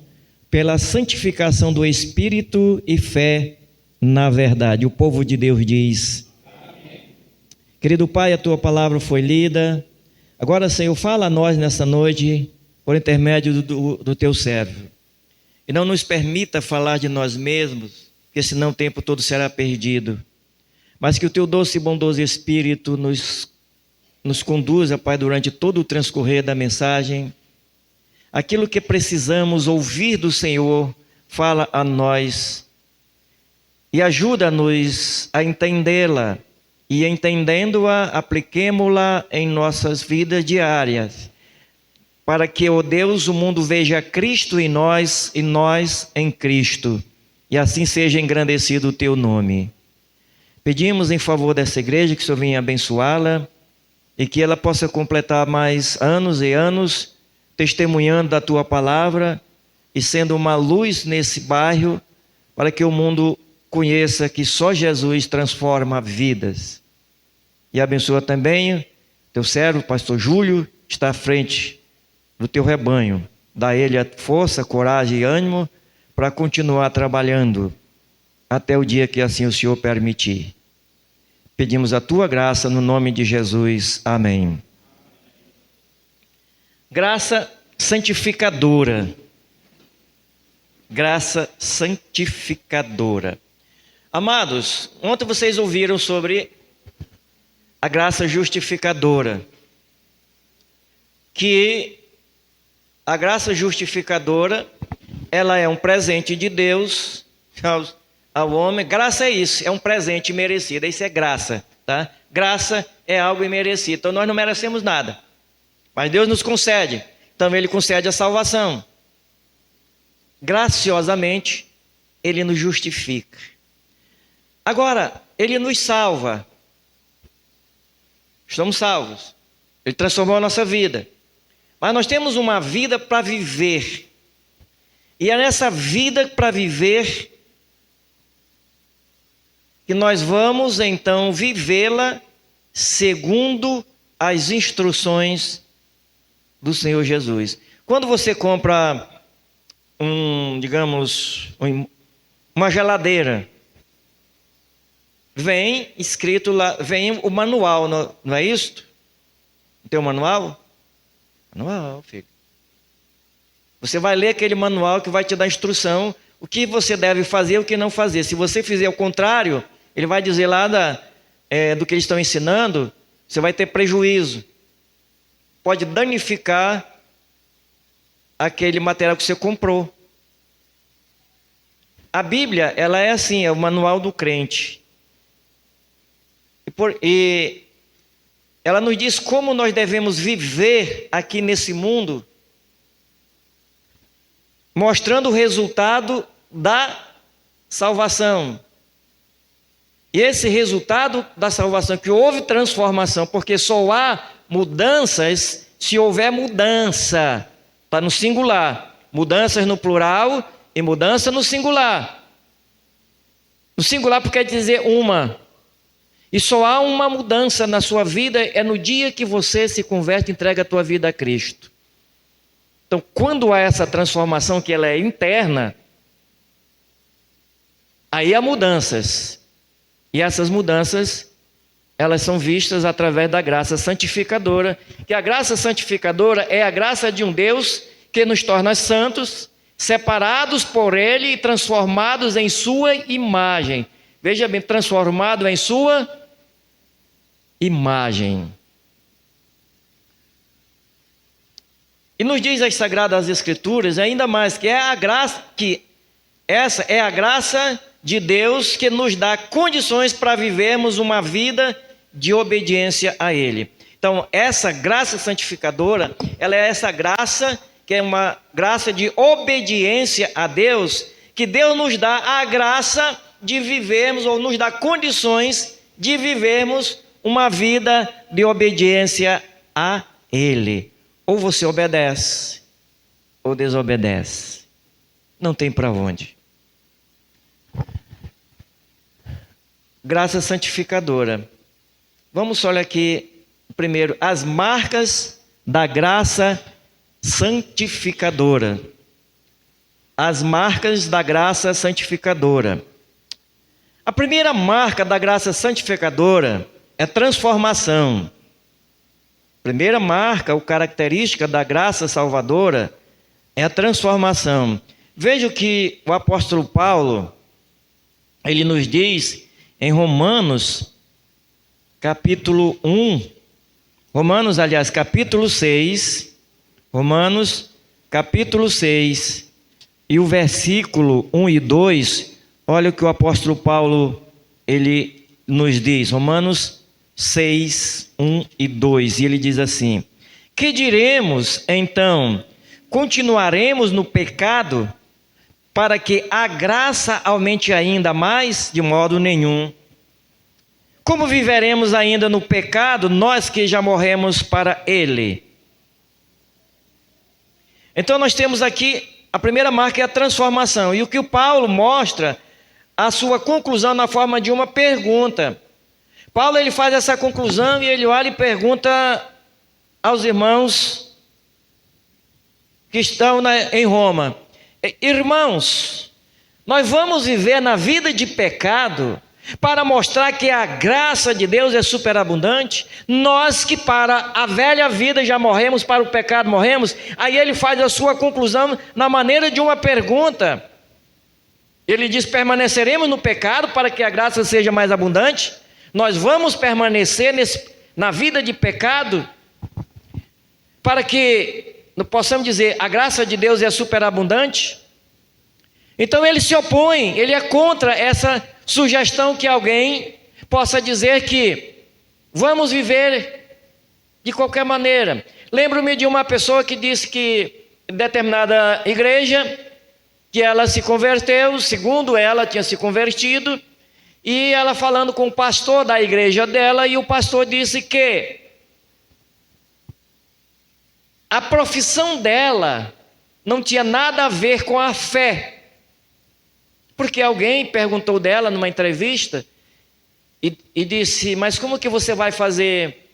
pela santificação do Espírito e fé na verdade. O povo de Deus diz: amém. Querido Pai, a Tua palavra foi lida. Agora, Senhor, fala a nós nessa noite, por intermédio do Teu servo. E não nos permita falar de nós mesmos, porque senão o tempo todo será perdido. Mas que o Teu doce e bondoso Espírito nos conduza, Pai, durante todo o transcorrer da mensagem. Aquilo que precisamos ouvir do Senhor, fala a nós e ajuda-nos a entendê-la, e entendendo-a, apliquemo-la em nossas vidas diárias, para que, ó Deus, o mundo veja Cristo em nós e nós em Cristo, e assim seja engrandecido o Teu nome. Pedimos em favor dessa igreja que o Senhor venha abençoá-la e que ela possa completar mais anos e anos testemunhando da Tua palavra e sendo uma luz nesse bairro, para que o mundo conheça que só Jesus transforma vidas. E abençoa também Teu servo, pastor Júlio, que está à frente do Teu rebanho. Dá a ele a força, coragem e ânimo para continuar trabalhando até o dia que assim o Senhor permitir. Pedimos a Tua graça no nome de Jesus. Amém. Graça santificadora. Graça santificadora. Amados, ontem vocês ouviram sobre a graça justificadora. Que a graça justificadora, ela é um presente de Deus ao homem. Graça é isso, é um presente merecido. Isso é graça, tá? Graça é algo imerecido. Então nós não merecemos nada, mas Deus nos concede. Então Ele concede a salvação. graciosamente, Ele nos justifica. Agora, Ele nos salva. Estamos salvos. Ele transformou a nossa vida. Mas nós temos uma vida para viver. E é nessa vida para viver que nós vamos então vivê-la segundo as instruções do Senhor Jesus. Quando você compra uma geladeira, vem escrito lá, vem o manual, não é isso? Não tem o manual? Manual, filho. Você vai ler aquele manual que vai te dar instrução, o que você deve fazer e o que não fazer. Se você fizer o contrário, ele vai dizer lá do que eles estão ensinando, você vai ter prejuízo. Pode danificar aquele material que você comprou. A Bíblia, ela é assim, é o manual do crente. E ela nos diz como nós devemos viver aqui nesse mundo, mostrando o resultado da salvação. E esse resultado da salvação, que houve transformação, porque só há mudanças se houver mudança. Está no singular. Mudanças no plural e mudança no singular. No singular porque quer dizer uma. E só há uma mudança na sua vida, é no dia que você se converte e entrega a tua vida a Cristo. Então, quando há essa transformação, que ela é interna, aí há mudanças. E essas mudanças, elas são vistas através da graça santificadora, que a graça santificadora é a graça de um Deus que nos torna santos, separados por Ele e transformados em sua imagem. Veja bem, transformado em sua imagem. E nos diz as Sagradas Escrituras, ainda mais, que essa é a graça de Deus que nos dá condições para vivermos uma vida de obediência a Ele. Então, essa graça santificadora, ela é essa graça que é uma graça de obediência a Deus, que Deus nos dá a graça de vivermos, ou nos dá condições de vivermos uma vida de obediência a Ele. Ou você obedece, ou desobedece. Não tem para onde. Graça santificadora. Vamos olhar aqui primeiro as marcas da graça santificadora. As marcas da graça santificadora. A primeira marca da graça santificadora é transformação. A primeira marca ou característica da graça salvadora é a transformação. Veja o que o apóstolo Paulo, ele nos diz em Romanos, capítulo 1, capítulo 6, Romanos, capítulo 6, e o versículo 1 e 2, olha o que o apóstolo Paulo, ele nos diz, Romanos 6, 1 e 2, e ele diz assim: que diremos então? Continuaremos no pecado para que a graça aumente ainda mais? De modo nenhum. Como viveremos ainda no pecado, nós que já morremos para ele? Então nós temos aqui, a primeira marca é a transformação, e o que o Paulo mostra, a sua conclusão na forma de uma pergunta. Paulo, ele faz essa conclusão e ele olha e pergunta aos irmãos que estão em Roma: irmãos, nós vamos viver na vida de pecado para mostrar que a graça de Deus é superabundante? Nós que para a velha vida já morremos, para o pecado morremos. Aí ele faz a sua conclusão na maneira de uma pergunta. Ele diz: permaneceremos no pecado para que a graça seja mais abundante? Nós vamos permanecer na vida de pecado para que possamos dizer a graça de Deus é superabundante? Então ele se opõe, ele é contra essa sugestão que alguém possa dizer que vamos viver de qualquer maneira. Lembro-me de uma pessoa que disse que em determinada igreja que ela se converteu, segundo ela tinha se convertido, e ela falando com o pastor da igreja dela, e o pastor disse que a profissão dela não tinha nada a ver com a fé, porque alguém perguntou dela numa entrevista e disse: mas como que você vai fazer,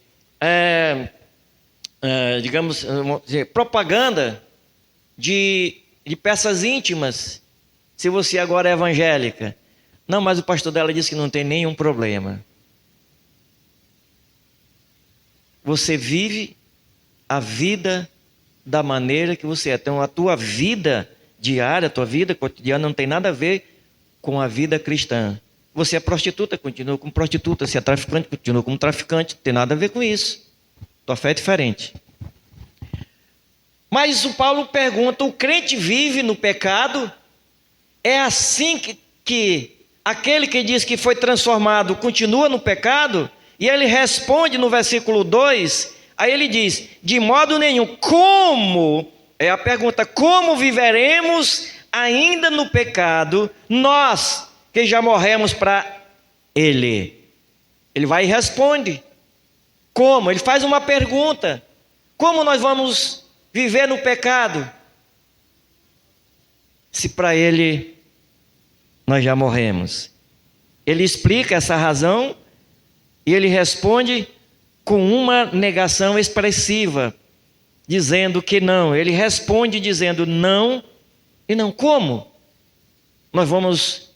digamos, propaganda de peças íntimas se você agora é evangélica? Não, mas o pastor dela disse que não tem nenhum problema. Você vive a vida da maneira que você é. Então a tua vida diária, a tua vida cotidiana não tem nada a ver com a vida cristã. Você é prostituta, continua como prostituta. Se é traficante, continua como traficante. Não tem nada a ver com isso. Tua fé é diferente. Mas o Paulo pergunta: o crente vive no pecado? É assim que aquele que diz que foi transformado continua no pecado? E ele responde no versículo 2, aí ele diz: de modo nenhum. Como? É a pergunta: como viveremos ainda no pecado, nós que já morremos para ele? Ele vai e responde. Como? Ele faz uma pergunta: como nós vamos viver no pecado se para ele nós já morremos? Ele explica essa razão e ele responde com uma negação expressiva, dizendo que não. Ele responde dizendo não e não. Como nós vamos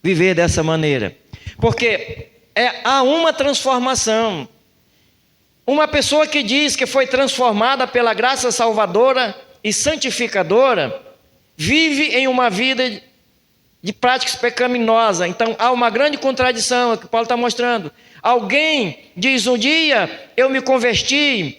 viver dessa maneira? Porque há uma transformação. Uma pessoa que diz que foi transformada pela graça salvadora e santificadora vive em uma vida de práticas pecaminosas. Então há uma grande contradição que Paulo está mostrando. Alguém diz: um dia eu me converti,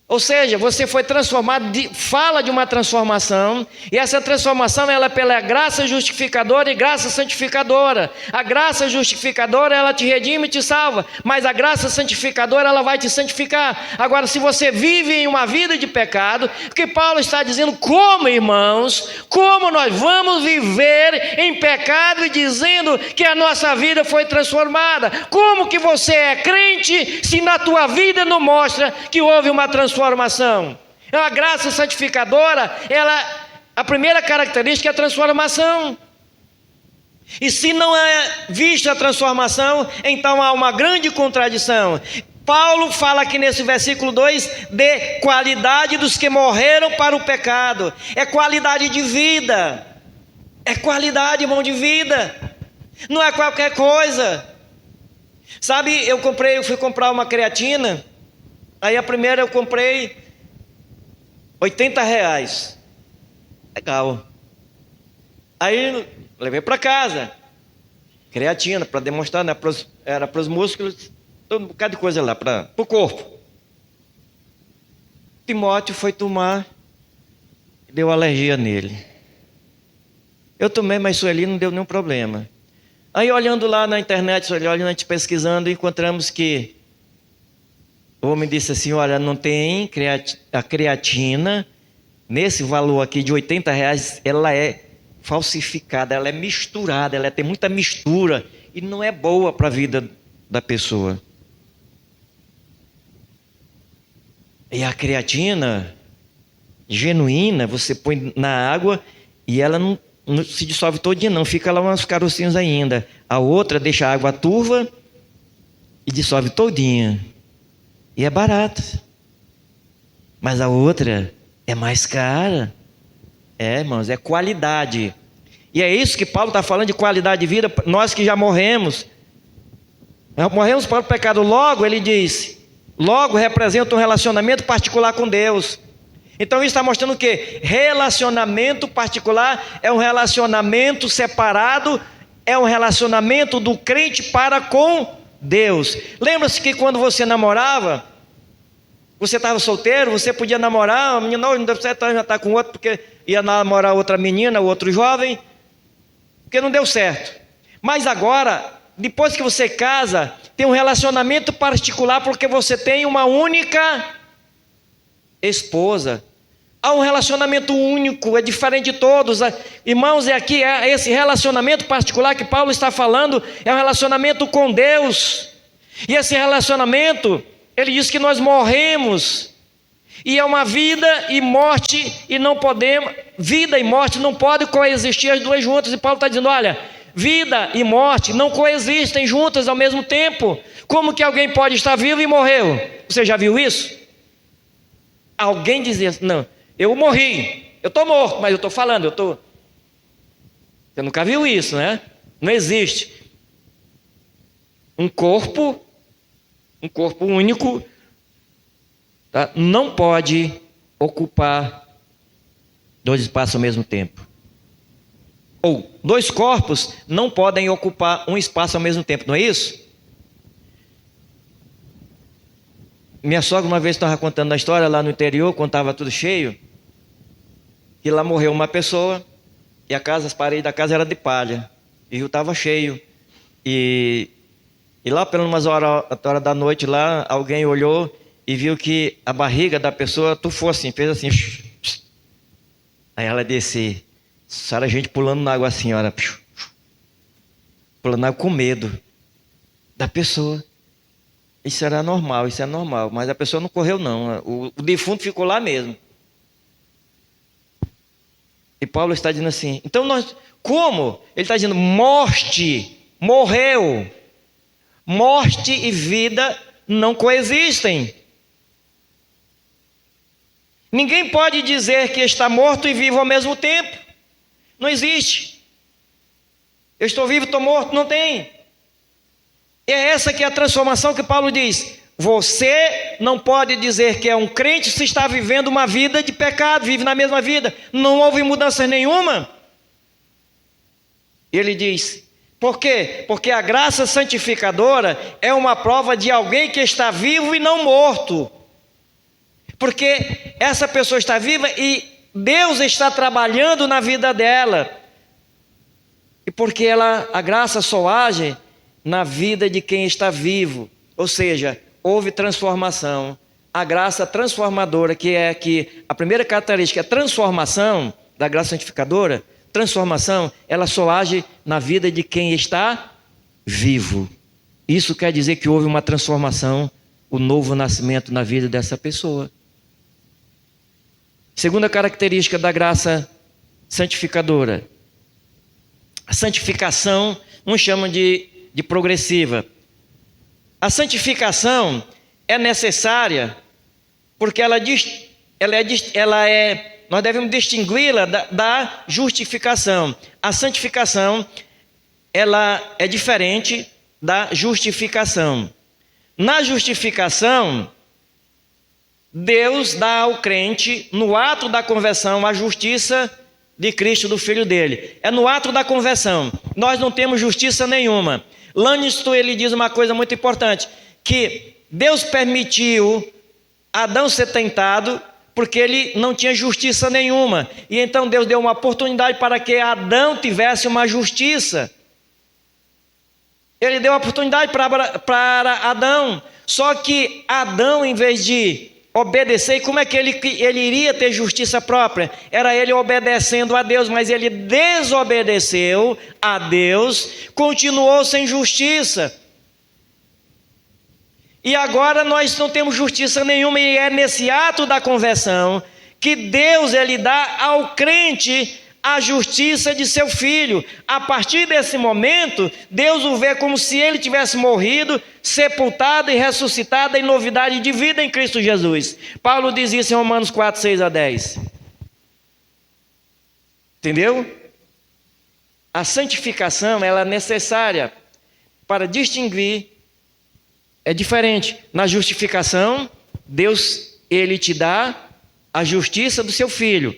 ou seja, você foi transformado, fala de uma transformação, e essa transformação ela é pela graça justificadora e graça santificadora. A graça justificadora ela te redime e te salva, mas a graça santificadora ela vai te santificar. Agora, se você vive em uma vida de pecado, porque Paulo está dizendo: como, irmãos, como nós vamos viver em pecado e dizendo que a nossa vida foi transformada? Como que você é crente se na tua vida não mostra que houve uma transformação? A graça santificadora, a primeira característica é a transformação. E se não é vista a transformação, então há uma grande contradição. Paulo fala aqui nesse versículo 2 de qualidade dos que morreram para o pecado. É qualidade de vida. É qualidade, irmão, de vida. Não é qualquer coisa. Sabe, eu fui comprar uma creatina. Aí a primeira eu comprei R$80. Legal. Aí levei para casa. Creatina, para demonstrar, né? Era para os músculos, todo um bocado de coisa lá, para o corpo. Timóteo foi tomar, deu alergia nele. Eu tomei, mas isso ali não deu nenhum problema. Aí olhando lá na internet, olhando, a gente pesquisando, encontramos que o homem disse assim: olha, não tem a creatina, nesse valor aqui de R$80, ela é falsificada, ela é misturada, ela tem muita mistura e não é boa para a vida da pessoa. E a creatina genuína, você põe na água e ela não se dissolve todinha, não, fica lá uns carocinhos ainda. A outra deixa a água turva e dissolve todinha. E é barata. Mas a outra é mais cara. Irmãos, é qualidade. E é isso que Paulo está falando de qualidade de vida. Nós que já morremos para o pecado. Logo, ele diz, logo representa um relacionamento particular com Deus. Então isso está mostrando o quê? Relacionamento particular é um relacionamento separado, é um relacionamento do crente para com Deus. Lembra-se que quando você namorava, você estava solteiro, você podia namorar, a menina não deu certo, já está com outro, porque ia namorar outra menina, outro jovem, porque não deu certo. Mas agora, depois que você casa, tem um relacionamento particular, porque você tem uma única esposa, Há um relacionamento único, é diferente de todos. Irmãos, aqui esse relacionamento particular que Paulo está falando, é um relacionamento com Deus. E esse relacionamento, ele diz que nós morremos. E é uma vida e morte, e não podemos, vida e morte não podem coexistir as duas juntas. E Paulo está dizendo, olha, vida e morte não coexistem juntas ao mesmo tempo. Como que alguém pode estar vivo e morreu? Você já viu isso? Alguém dizia, não, eu morri, eu estou morto, mas eu estou falando, Você nunca viu isso, né? Não existe. Um corpo único, tá? Não pode ocupar dois espaços ao mesmo tempo. Ou dois corpos não podem ocupar um espaço ao mesmo tempo, não é isso? Minha sogra uma vez estava contando a história lá no interior, quando estava tudo cheio, que lá morreu uma pessoa e as paredes da casa eram de palha, e o rio estava cheio, e lá pelas umas horas da noite lá, alguém olhou e viu que a barriga da pessoa tufou assim, fez assim, aí ela desceu, a gente pulando na água assim, olha, pulando na água com medo da pessoa. Isso era normal, isso é normal, mas a pessoa não correu não, o defunto ficou lá mesmo. E Paulo está dizendo assim, então como? Ele está dizendo, morreu. Morte e vida não coexistem. Ninguém pode dizer que está morto e vivo ao mesmo tempo. Não existe. Eu estou vivo, estou morto, não tem. É essa que é a transformação que Paulo diz. Você não pode dizer que é um crente se está vivendo uma vida de pecado, vive na mesma vida. Não houve mudança nenhuma. Ele diz, por quê? Porque a graça santificadora é uma prova de alguém que está vivo e não morto. Porque essa pessoa está viva e Deus está trabalhando na vida dela. E porque a graça só age na vida de quem está vivo. Ou seja, houve transformação. A graça transformadora, que é que a primeira característica é transformação da graça santificadora, transformação, ela só age na vida de quem está vivo. Isso quer dizer que houve uma transformação, o novo nascimento na vida dessa pessoa. Segunda característica da graça santificadora. A santificação, uns chamam de progressiva. A santificação é necessária porque nós devemos distingui-la da justificação. A santificação, ela é diferente da justificação. Na justificação, Deus dá ao crente, no ato da conversão, a justiça de Cristo, do Filho dele. É no ato da conversão. Nós não temos justiça nenhuma. Lannister, ele diz uma coisa muito importante, que Deus permitiu Adão ser tentado porque ele não tinha justiça nenhuma. E então Deus deu uma oportunidade para que Adão tivesse uma justiça. Ele deu a oportunidade para Adão. Só que Adão, em vez de obedecer, e como é que ele iria ter justiça própria? Era ele obedecendo a Deus, mas ele desobedeceu a Deus, continuou sem justiça. E agora nós não temos justiça nenhuma, e é nesse ato da conversão que Deus ele dá ao crente a justiça de seu filho. A partir desse momento, Deus o vê como se ele tivesse morrido, sepultado e ressuscitado em novidade de vida em Cristo Jesus. Paulo diz isso em Romanos 4, 6 a 10. Entendeu? A santificação ela é necessária para distinguir. É diferente. Na justificação, Deus ele te dá a justiça do seu filho.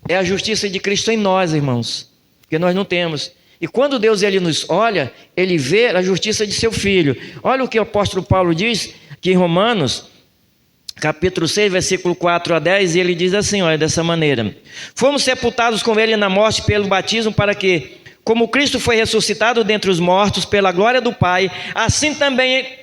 É a justiça de Cristo em nós, irmãos, porque nós não temos. E quando Deus ele nos olha, ele vê a justiça de seu filho. Olha o que o apóstolo Paulo diz aqui em Romanos, capítulo 6, versículo 4 a 10, e ele diz assim, olha, dessa maneira: fomos sepultados com ele na morte pelo batismo, para que, como Cristo foi ressuscitado dentre os mortos pela glória do Pai, assim também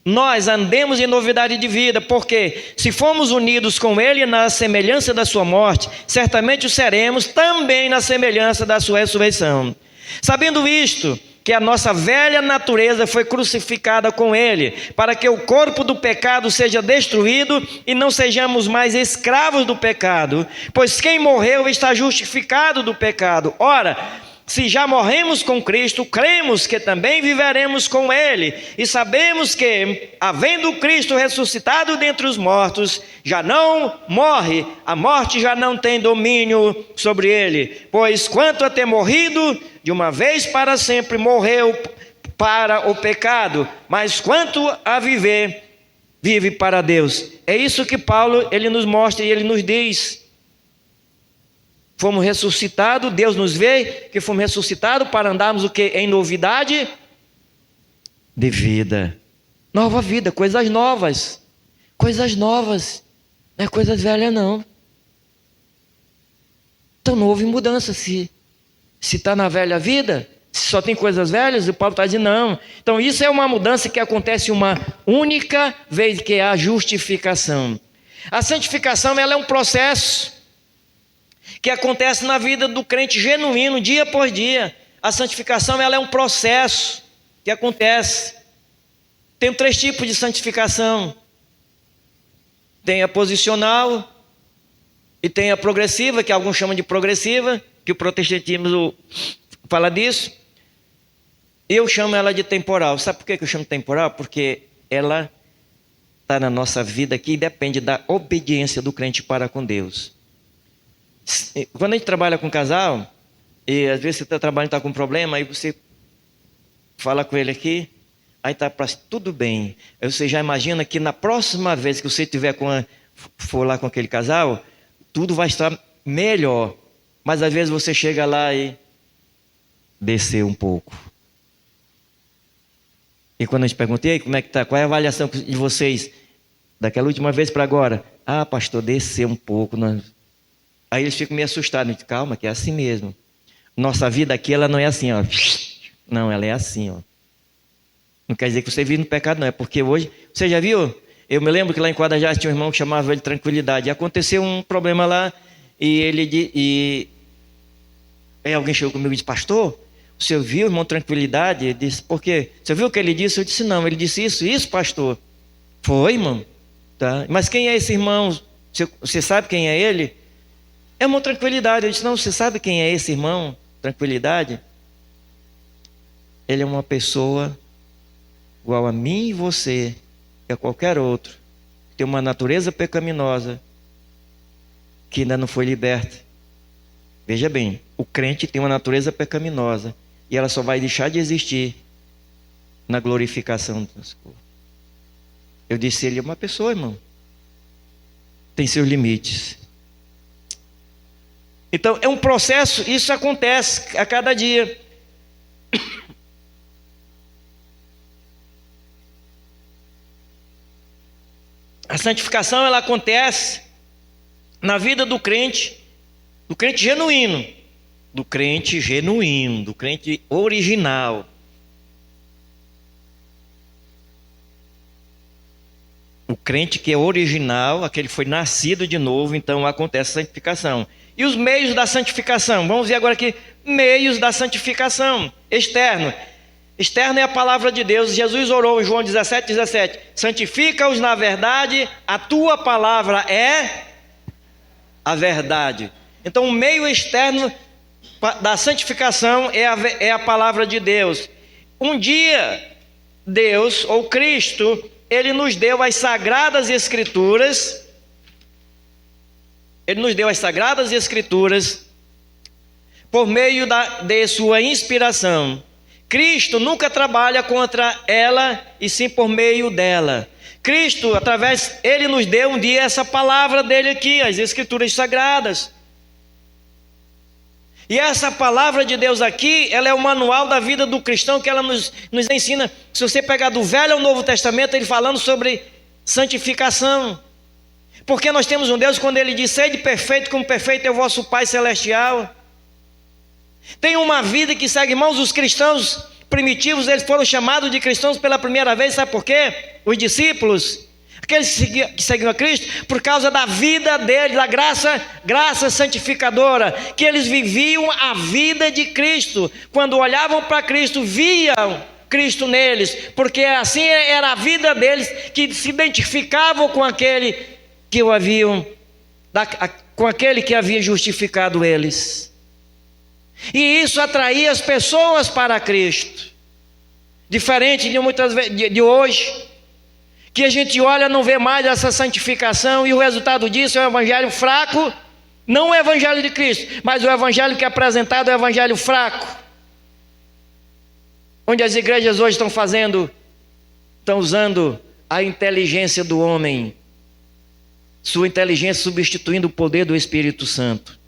nós andemos em novidade de vida, porque se formos unidos com Ele na semelhança da sua morte, certamente o seremos também na semelhança da sua ressurreição. Sabendo isto, que a nossa velha natureza foi crucificada com Ele, para que o corpo do pecado seja destruído e não sejamos mais escravos do pecado, pois quem morreu está justificado do pecado. Ora, se já morremos com Cristo, cremos que também viveremos com Ele, e sabemos que, havendo Cristo ressuscitado dentre os mortos, já não morre, a morte já não tem domínio sobre Ele, pois quanto a ter morrido, de uma vez para sempre morreu para o pecado, mas quanto a viver, vive para Deus. É isso que Paulo ele nos mostra e ele nos diz. Fomos ressuscitados, Deus nos vê que fomos ressuscitados para andarmos o quê? Em novidade de vida. Nova vida, coisas novas. Coisas novas. Não é coisas velhas não. Então não houve mudança. Se está na velha vida, se só tem coisas velhas, o Paulo está dizendo não. Então isso é uma mudança que acontece uma única vez, que é a justificação. A santificação ela é um processo que acontece na vida do crente genuíno, dia por dia. A santificação ela é um processo que acontece. Tem 3 tipos de santificação. Tem a posicional e tem a progressiva, que alguns chamam de progressiva, que o protestantismo fala disso. Eu chamo ela de temporal. Sabe por que eu chamo de temporal? Porque ela está na nossa vida aqui e depende da obediência do crente para com Deus. Quando a gente trabalha com casal, e às vezes você está trabalhando, está com um problema, aí você fala com ele aqui, aí está tudo bem. Aí você já imagina que na próxima vez que você for lá com aquele casal, tudo vai estar melhor. Mas às vezes você chega lá e desceu um pouco. E quando a gente pergunta, e aí, como é que está? Qual é a avaliação de vocês daquela última vez para agora? Ah, pastor, desceu um pouco. Aí eles ficam meio assustados. Calma, que é assim mesmo. Nossa vida aqui, ela não é assim, ó. Não, ela é assim, ó. Não quer dizer que você vive no pecado, não. É porque hoje... Você já viu? Eu me lembro que lá em Guadajá tinha um irmão que chamava ele Tranquilidade. E aconteceu um problema lá. E aí alguém chegou comigo e disse, pastor, o senhor viu, irmão, Tranquilidade? Ele disse, por quê? Você viu o que ele disse? Eu disse, não. Ele disse isso, pastor. Foi, irmão. Tá. Mas quem é esse irmão? Você sabe quem é ele? É uma Tranquilidade. Eu disse, não, você sabe quem é esse irmão? Tranquilidade? Ele é uma pessoa igual a mim e você, e a qualquer outro, que tem uma natureza pecaminosa, que ainda não foi liberta. Veja bem, o crente tem uma natureza pecaminosa, e ela só vai deixar de existir na glorificação do nosso corpo. Eu disse, ele é uma pessoa, irmão. Tem seus limites. Então, é um processo, isso acontece a cada dia. A santificação, ela acontece na vida do crente genuíno, do crente original. O crente que é original, aquele que foi nascido de novo, então acontece a santificação. E os meios da santificação? Vamos ver agora aqui, meios da santificação. Externo. Externo é a palavra de Deus. Jesus orou em João 17:17. Santifica-os na verdade, a tua palavra é a verdade. Então o meio externo da santificação é a palavra de Deus. Um dia, Deus, ou Cristo, Ele nos deu as Sagradas Escrituras. Ele nos deu as Sagradas Escrituras por meio de sua inspiração. Cristo nunca trabalha contra ela, e sim por meio dela. Cristo, Ele nos deu um dia essa palavra dele aqui, as Escrituras Sagradas. E essa palavra de Deus aqui, ela é o manual da vida do cristão, que ela nos ensina. Se você pegar do Velho ao Novo Testamento, ele falando sobre santificação. Porque nós temos um Deus, quando Ele diz, sede perfeito como perfeito é o vosso Pai Celestial. Tem uma vida que segue, irmãos, os cristãos primitivos, eles foram chamados de cristãos pela primeira vez, sabe por quê? Os discípulos, aqueles que seguiam a Cristo, por causa da vida deles, da graça santificadora, que eles viviam a vida de Cristo. Quando olhavam para Cristo, viam Cristo neles, porque assim era a vida deles, que se identificavam com aquele que com aquele que havia justificado eles. E isso atraía as pessoas para Cristo. Diferente de muitas vezes de hoje, que a gente olha, não vê mais essa santificação, e o resultado disso é um evangelho fraco. Não o evangelho de Cristo, mas o evangelho que é apresentado é o evangelho fraco, onde as igrejas hoje estão usando a inteligência do homem, sua inteligência substituindo o poder do Espírito Santo.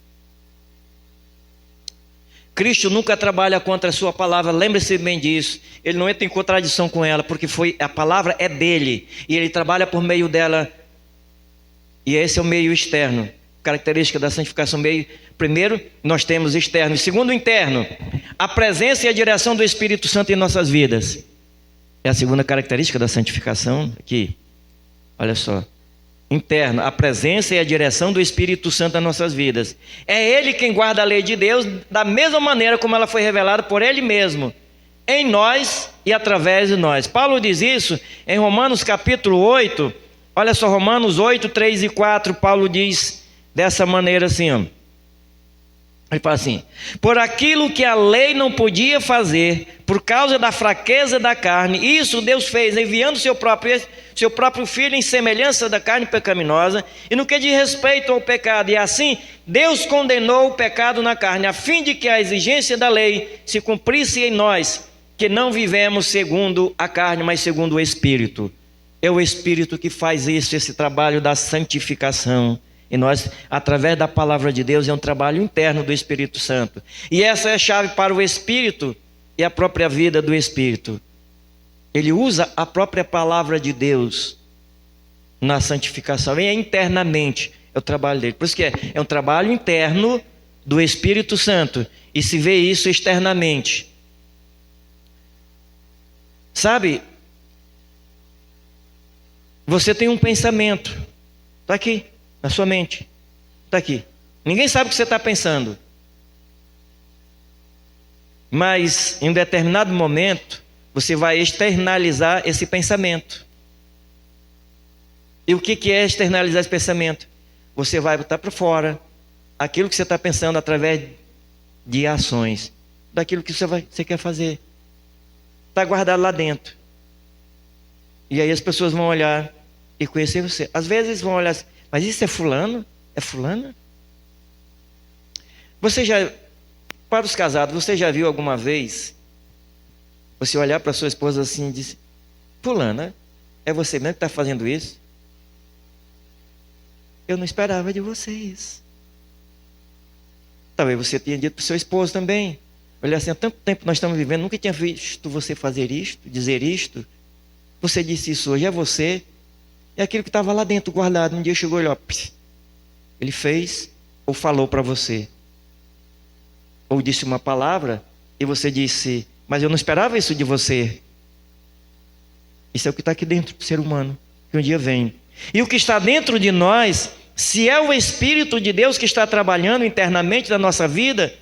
Cristo nunca trabalha contra a sua palavra, lembre-se bem disso. Ele não entra em contradição com ela, porque a palavra é dele, e ele trabalha por meio dela, e esse é o meio externo. Característica da santificação: primeiro, nós temos externo. Segundo, interno, a presença e a direção do Espírito Santo em nossas vidas. É a segunda característica da santificação aqui. Olha só. Interno, a presença e a direção do Espírito Santo nas nossas vidas. É Ele quem guarda a lei de Deus da mesma maneira como ela foi revelada por Ele mesmo, em nós e através de nós. Paulo diz isso em Romanos capítulo 8. Olha só, Romanos 8, 3 e 4, Paulo diz dessa maneira assim, ó. Ele fala assim: por aquilo que a lei não podia fazer, por causa da fraqueza da carne, isso Deus fez, enviando seu próprio Filho em semelhança da carne pecaminosa, e no que diz respeito ao pecado, e assim Deus condenou o pecado na carne, a fim de que a exigência da lei se cumprisse em nós, que não vivemos segundo a carne, mas segundo o Espírito. É o Espírito que faz esse trabalho da santificação. E nós, através da palavra de Deus, é um trabalho interno do Espírito Santo. E essa é a chave para o Espírito e a própria vida do Espírito. Ele usa a própria palavra de Deus na santificação. E é internamente, é o trabalho dele. Por isso que é um trabalho interno do Espírito Santo. E se vê isso externamente. Sabe? Você tem um pensamento. Está aqui. Na sua mente, está aqui. Ninguém sabe o que você está pensando. Mas em um determinado momento, você vai externalizar esse pensamento. E o que é externalizar esse pensamento? Você vai botar para fora aquilo que você está pensando através de ações, daquilo que você quer fazer. Está guardado lá dentro. E aí as pessoas vão olhar e conhecer você. Às vezes vão olhar assim: mas isso é fulano? É fulana? Para os casados, você já viu alguma vez você olhar para sua esposa assim e dizer: fulana, é você mesmo que está fazendo isso? Eu não esperava de você isso. Talvez você tenha dito para o seu esposo também: olha assim, há tanto tempo nós estamos vivendo, nunca tinha visto você fazer isto, dizer isto. Você disse isso hoje, é você. É aquilo que estava lá dentro guardado. Um dia chegou e olhou, ele fez ou falou para você. Ou disse uma palavra e você disse: mas eu não esperava isso de você. Isso é o que está aqui dentro do ser humano, que um dia vem. E o que está dentro de nós, se é o Espírito de Deus que está trabalhando internamente na nossa vida,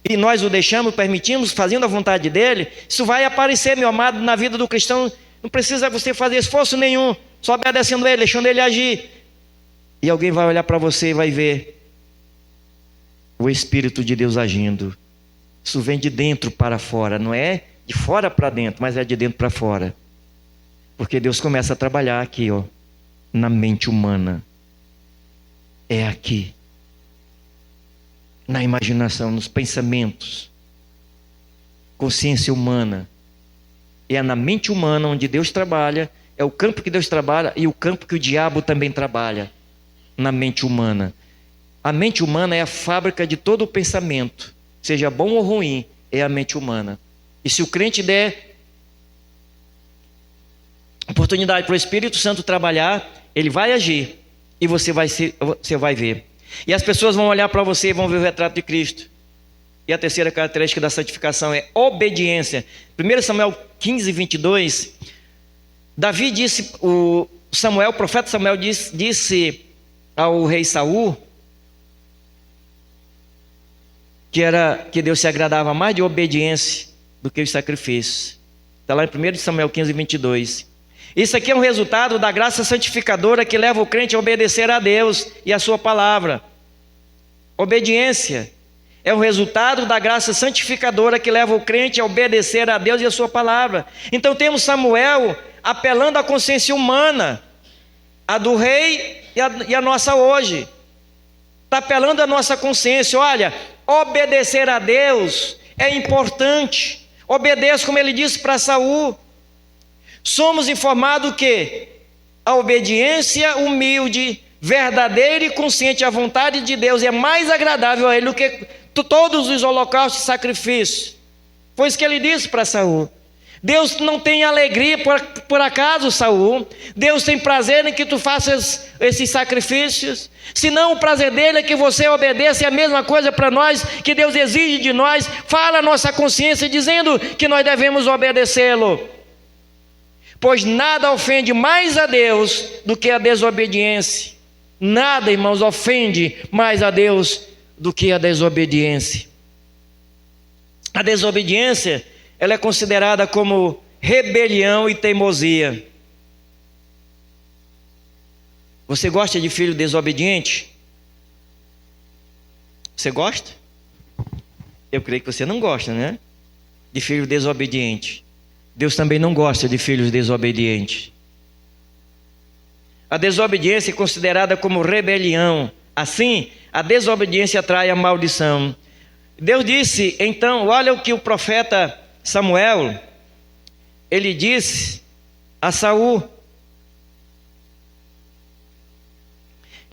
e nós o deixamos, permitimos, fazendo a vontade dele, isso vai aparecer, meu amado, na vida do cristão. Não precisa você fazer esforço nenhum, só obedecendo ele, deixando ele agir. E alguém vai olhar para você e vai ver o Espírito de Deus agindo. Isso vem de dentro para fora, não é de fora para dentro, mas é de dentro para fora. Porque Deus começa a trabalhar aqui, ó, na mente humana. É aqui. Na imaginação, nos pensamentos. Consciência humana. E é na mente humana onde Deus trabalha, é o campo que Deus trabalha e o campo que o diabo também trabalha, na mente humana. A mente humana é a fábrica de todo o pensamento, seja bom ou ruim, é a mente humana. E se o crente der oportunidade para o Espírito Santo trabalhar, ele vai agir e você vai ver. E as pessoas vão olhar para você e vão ver o retrato de Cristo. E a terceira característica da santificação é obediência. 1 Samuel 15, 22, Davi disse, o profeta Samuel disse ao rei Saul que Deus se agradava mais de obediência do que os sacrifícios. Está lá em 1 Samuel 15, 22. Isso aqui é um resultado da graça santificadora que leva o crente a obedecer a Deus e a sua palavra. Obediência é o resultado da graça santificadora que leva o crente a obedecer a Deus e a sua palavra. Então temos Samuel apelando à consciência humana, a do rei e a nossa hoje. Está apelando à nossa consciência. Olha, obedecer a Deus é importante. Obedeça como ele disse para Saul. Somos informados que a obediência humilde, verdadeira e consciente à vontade de Deus é mais agradável a ele do que todos os holocaustos e sacrifícios. Foi isso que ele disse para Saul. Deus não tem alegria por acaso, Saul. Deus tem prazer em que tu faças esses sacrifícios. Senão o prazer dele é que você obedeça. É a mesma coisa para nós, que Deus exige de nós. Fala a nossa consciência dizendo que nós devemos obedecê-lo. Pois nada ofende mais a Deus do que a desobediência. Nada, irmãos, ofende mais a Deus do que a desobediência. A desobediência, ela é considerada como rebelião e teimosia. Você gosta de filho desobediente? Você gosta? Eu creio que você não gosta, né? De filho desobediente. Deus também não gosta de filhos desobedientes. A desobediência é considerada como rebelião. Assim, a desobediência atrai a maldição. Deus disse, então, olha o que o profeta Samuel, ele disse a Saul.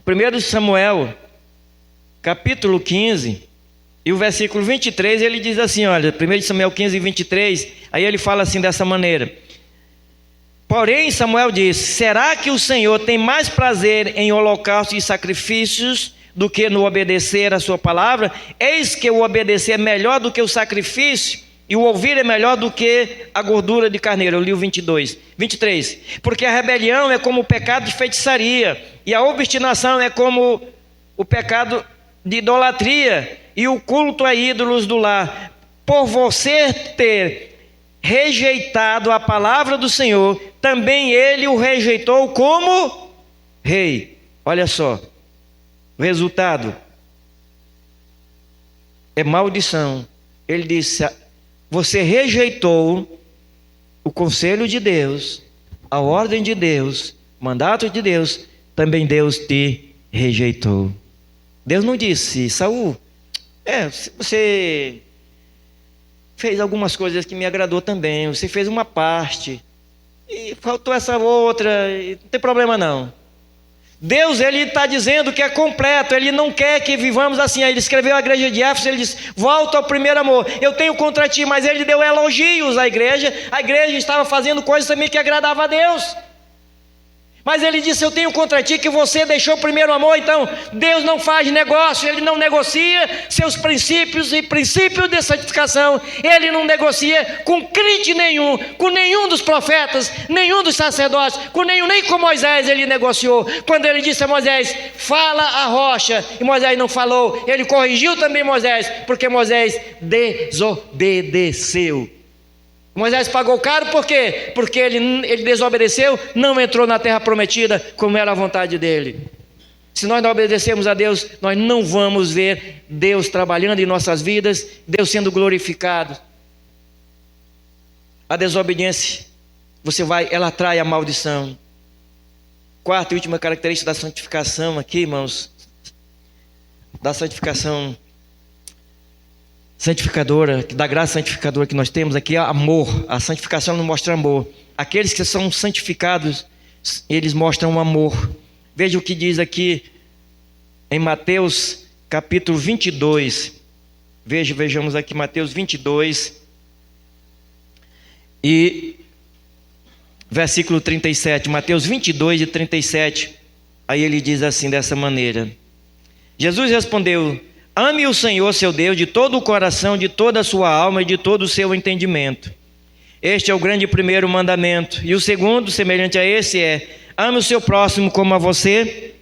1 Samuel, capítulo 15, e o versículo 23, ele diz assim, olha, 1 Samuel 15, 23, aí ele fala assim dessa maneira. Porém, Samuel disse, será que o Senhor tem mais prazer em holocaustos e sacrifícios do que no obedecer a sua palavra? Eis que o obedecer é melhor do que o sacrifício, e o ouvir é melhor do que a gordura de carneiro. Eu li o 23. Porque a rebelião é como o pecado de feitiçaria, e a obstinação é como o pecado de idolatria, e o culto a ídolos do lar. Por você ter rejeitado a palavra do Senhor, também ele o rejeitou como rei. Olha só, o resultado é maldição. Ele disse, você rejeitou o conselho de Deus, a ordem de Deus, o mandato de Deus, também Deus te rejeitou. Deus não disse, Saul, você fez algumas coisas que me agradou também, você fez uma parte, e faltou essa outra, e não tem problema não. Deus, ele está dizendo que é completo, ele não quer que vivamos assim. Ele escreveu a igreja de Éfeso, ele diz, volta ao primeiro amor, eu tenho contra ti, mas ele deu elogios à igreja, a igreja estava fazendo coisas também que agradavam a Deus. Mas ele disse, eu tenho contra ti que você deixou o primeiro amor. Então Deus não faz negócio, ele não negocia seus princípios e princípios de santificação. Ele não negocia com crente nenhum, com nenhum dos profetas, nenhum dos sacerdotes, nem com Moisés ele negociou. Quando ele disse a Moisés, fala a rocha, e Moisés não falou, ele corrigiu também Moisés, porque Moisés desobedeceu. Moisés pagou caro por quê? Porque ele desobedeceu, não entrou na terra prometida como era a vontade dele. Se nós não obedecermos a Deus, nós não vamos ver Deus trabalhando em nossas vidas, Deus sendo glorificado. A desobediência, ela atrai a maldição. Quarta e última característica da santificação aqui, irmãos, da santificação santificadora, da graça santificadora que nós temos aqui, é amor. A santificação nos mostra amor. Aqueles que são santificados, eles mostram amor. Veja o que diz aqui em Mateus capítulo 22. Vejamos aqui Mateus 22 e versículo 37. Mateus 22 e 37. Aí ele diz assim, dessa maneira. Jesus respondeu, Ame o Senhor, seu Deus, de todo o coração, de toda a sua alma e de todo o seu entendimento. Este é o grande primeiro mandamento. E o segundo, semelhante a esse, é: ame o seu próximo como a você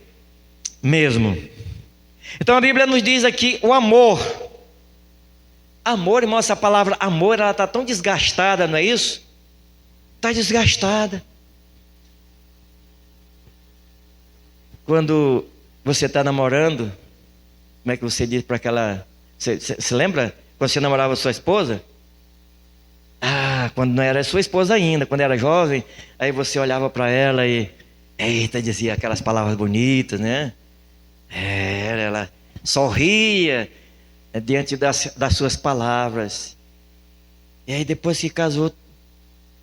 mesmo. Então a Bíblia nos diz aqui o amor. Amor, irmão, essa palavra amor, ela está tão desgastada, não é isso? Está desgastada. Quando você está namorando, como é que você diz para aquela... Você lembra quando você namorava sua esposa? Quando não era sua esposa ainda, quando era jovem, aí você olhava para ela e... Eita, dizia aquelas palavras bonitas, né? Ela sorria diante das suas palavras. E aí depois que casou,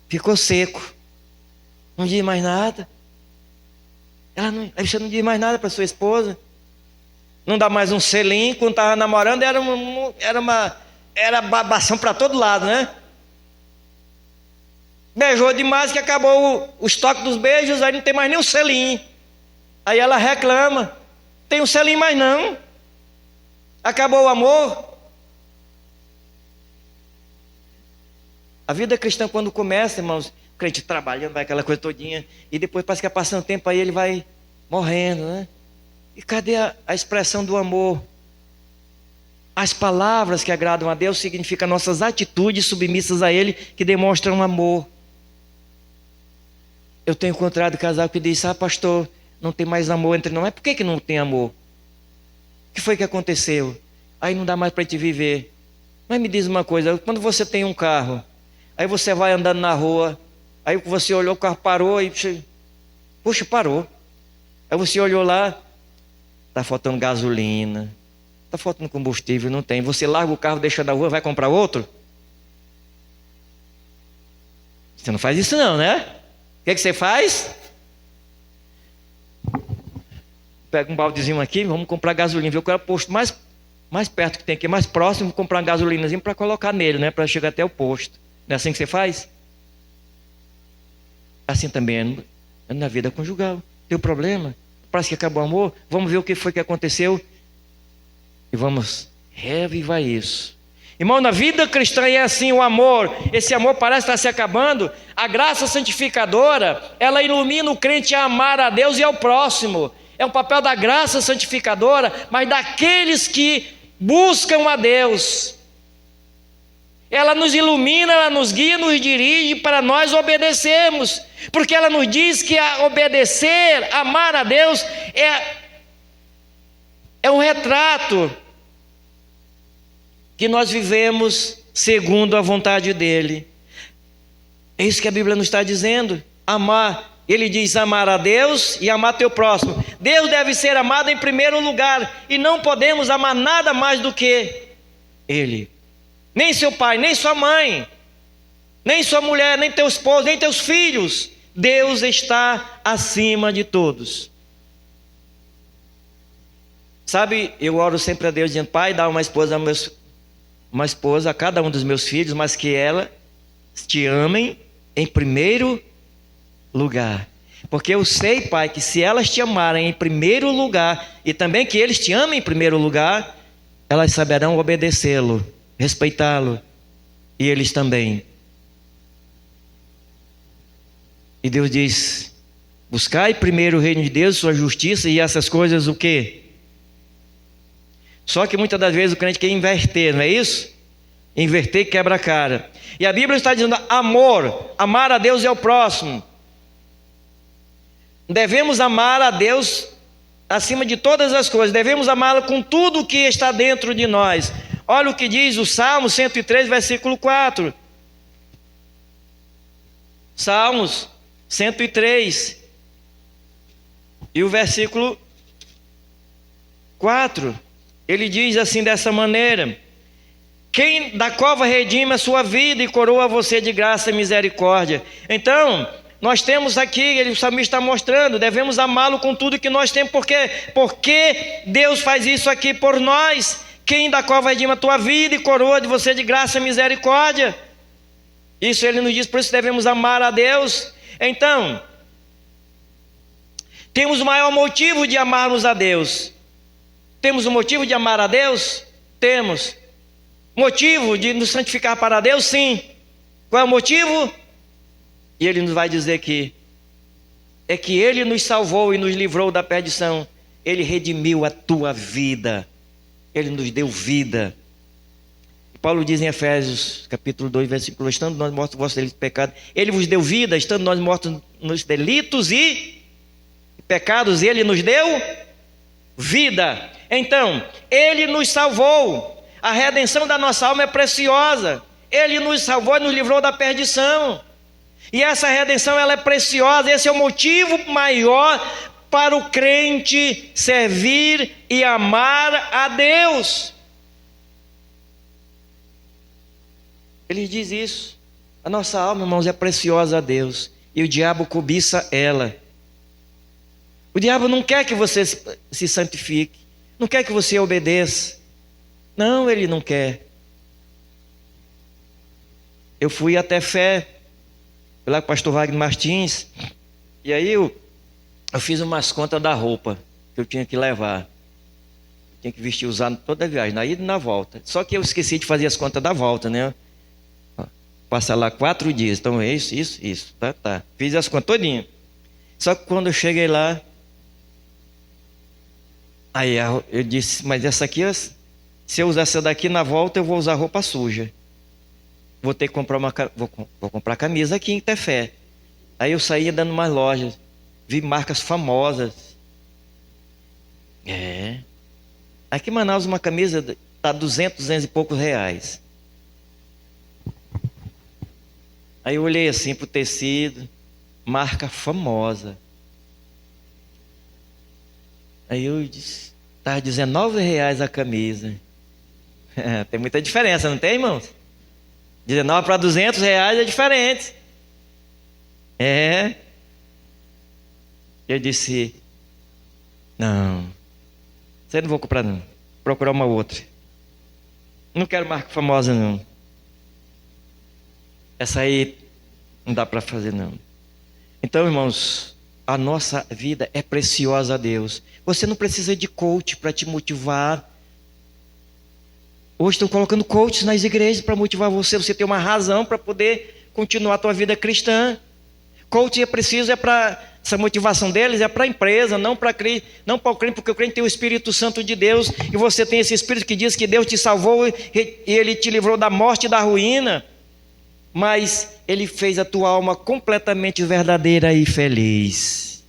ficou seco. Não diz mais nada. Aí você não diz mais nada para sua esposa. Não dá mais um selinho. Quando estava namorando era babação para todo lado, né? Beijou demais que acabou o estoque dos beijos, aí não tem mais nem um selinho. Aí ela reclama: tem um selinho mais não. Acabou o amor. A vida cristã, quando começa, irmãos, o crente trabalhando, vai aquela coisa todinha, e depois parece que vai passando tempo, aí ele vai morrendo, né? E cadê a expressão do amor? As palavras que agradam a Deus significam nossas atitudes submissas a Ele, que demonstram amor. Eu tenho encontrado casal que diz: pastor, não tem mais amor entre nós. Mas por que não tem amor? O que foi que aconteceu? Aí não dá mais para te viver. Mas me diz uma coisa: quando você tem um carro, aí você vai andando na rua, aí você olhou, o carro parou e... Puxa, parou. Aí você olhou lá, está faltando gasolina, está faltando combustível, não tem. Você larga o carro, deixa na rua, vai comprar outro? Você não faz isso não, né? O que você faz? Pega um baldezinho aqui, vamos comprar gasolina. Vê qual é o posto mais perto que tem aqui, mais próximo, comprar uma gasolinazinha para colocar nele, né? Para chegar até o posto. Não é assim que você faz? Assim também é na vida conjugal. Tem um problema? Parece que acabou o amor? Vamos ver o que foi que aconteceu e vamos reavivar isso. Irmão, na vida cristã é assim o amor. Esse amor parece estar se acabando. A graça santificadora, ela ilumina o crente a amar a Deus e ao próximo. É um papel da graça santificadora, mas daqueles que buscam a Deus. Ela nos ilumina, ela nos guia, nos dirige para nós obedecermos. Porque ela nos diz que obedecer, amar a Deus é um retrato que nós vivemos segundo a vontade dele. É isso que a Bíblia nos está dizendo. Amar, ele diz amar a Deus e amar teu próximo. Deus deve ser amado em primeiro lugar, e não podemos amar nada mais do que ele. Nem seu pai, nem sua mãe, nem sua mulher, nem teu esposo, nem teus filhos. Deus está acima de todos. Sabe, eu oro sempre a Deus dizendo: Pai, dá uma esposa a cada um dos meus filhos, mas que ela te amem em primeiro lugar. Porque eu sei, Pai, que se elas te amarem em primeiro lugar, e também que eles te amem em primeiro lugar, elas saberão obedecê-lo, respeitá-lo, e eles também. E Deus diz: buscai primeiro o reino de Deus, sua justiça, e essas coisas o quê? Só que muitas das vezes o crente quer inverter, não é isso? Inverter quebra a cara. E a Bíblia está dizendo amor, amar a Deus e ao próximo. Devemos amar a Deus acima de todas as coisas. Devemos amá-lo com tudo o que está dentro de nós. Olha o que diz o Salmo 103, versículo 4. Salmos 103 e o versículo 4. Ele diz assim, dessa maneira: quem da cova redime a sua vida e coroa você de graça e misericórdia. Então, nós temos aqui, o salmista está mostrando, devemos amá-lo com tudo que nós temos. Porque Deus faz isso aqui por nós. Quem da cova redime a tua vida e coroa de você de graça e misericórdia. Isso ele nos diz, por isso devemos amar a Deus. Então, temos o maior motivo de amarmos a Deus. Temos um motivo de amar a Deus? Temos. Motivo de nos santificar para Deus? Sim. Qual é o motivo? E ele nos vai dizer que é que ele nos salvou e nos livrou da perdição. Ele redimiu a tua vida. Ele nos deu vida. Paulo diz em Efésios, capítulo 2, versículo 2, estando nós mortos nos vossos delitos e pecados, ele vos deu vida, estando nós mortos nos delitos e pecados, ele nos deu vida. Então, ele nos salvou. A redenção da nossa alma é preciosa. Ele nos salvou e nos livrou da perdição. E essa redenção, ela é preciosa. Esse é o motivo maior para o crente servir e amar a Deus. Ele diz isso. A nossa alma, irmãos, é preciosa a Deus. E o diabo cobiça ela. O diabo não quer que você se santifique. Não quer que você obedeça. Não, ele não quer. Eu fui até Fé, lá com o pastor Wagner Martins. E aí eu fiz umas contas da roupa que eu tinha que levar. Tinha que vestir usado toda a viagem, na ida e na volta. Só que eu esqueci de fazer as contas da volta, né? Passa lá 4 dias, então é isso, tá. Fiz as contas todinha. Só que quando eu cheguei lá, aí eu disse, mas essa aqui, se eu usar essa daqui na volta, eu vou usar roupa suja. Vou ter que comprar vou comprar camisa aqui em Tefé. Aí eu saí andando mais lojas, vi marcas famosas. Aqui em Manaus uma camisa tá 200 e poucos reais. Aí eu olhei assim pro tecido, marca famosa. Aí eu disse, tá R$19 a camisa. Tem muita diferença, não tem, irmãos? 19 para 200 reais é diferente. Eu disse, não, você não vou comprar não. Vou procurar uma outra. Não quero marca famosa não. Essa aí não dá para fazer não. Então, irmãos, a nossa vida é preciosa a Deus. Você não precisa de coach para te motivar. Hoje estão colocando coaches nas igrejas para motivar você. Você tem uma razão para poder continuar a tua vida cristã. Coach é preciso, essa motivação deles é para a empresa, não para o crente, porque o crente tem o Espírito Santo de Deus. E você tem esse Espírito que diz que Deus te salvou e Ele te livrou da morte e da ruína. Mas Ele fez a tua alma completamente verdadeira e feliz.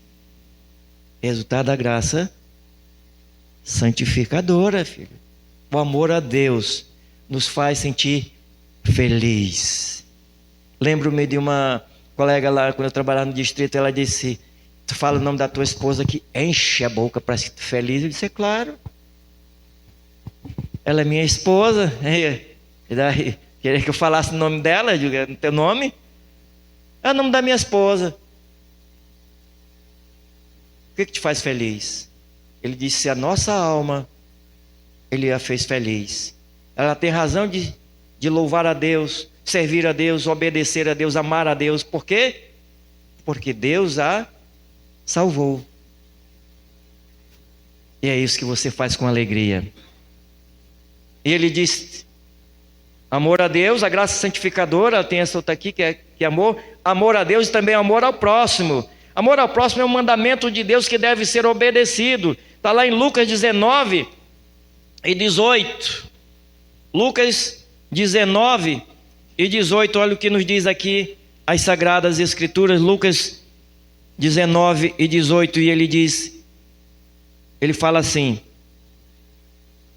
Resultado da graça santificadora, filho. O amor a Deus nos faz sentir feliz. Lembro-me de uma colega lá, quando eu trabalhava no distrito, ela disse, tu fala o nome da tua esposa que enche a boca para ser feliz. Eu disse, é claro. Ela é minha esposa. E daí... Queria que eu falasse o nome dela, no teu nome? É o nome da minha esposa. O que te faz feliz? Ele disse, a nossa alma, Ele a fez feliz. Ela tem razão de louvar a Deus, servir a Deus, obedecer a Deus, amar a Deus. Por quê? Porque Deus a salvou. E é isso que você faz com alegria. E ele diz... Amor a Deus, a graça santificadora, tem essa outra aqui que é amor. Amor a Deus e também amor ao próximo. Amor ao próximo é um mandamento de Deus que deve ser obedecido. Está lá em Lucas 19 e 18. Lucas 19 e 18, olha o que nos diz aqui as Sagradas Escrituras. Lucas 19 e 18, e ele fala assim,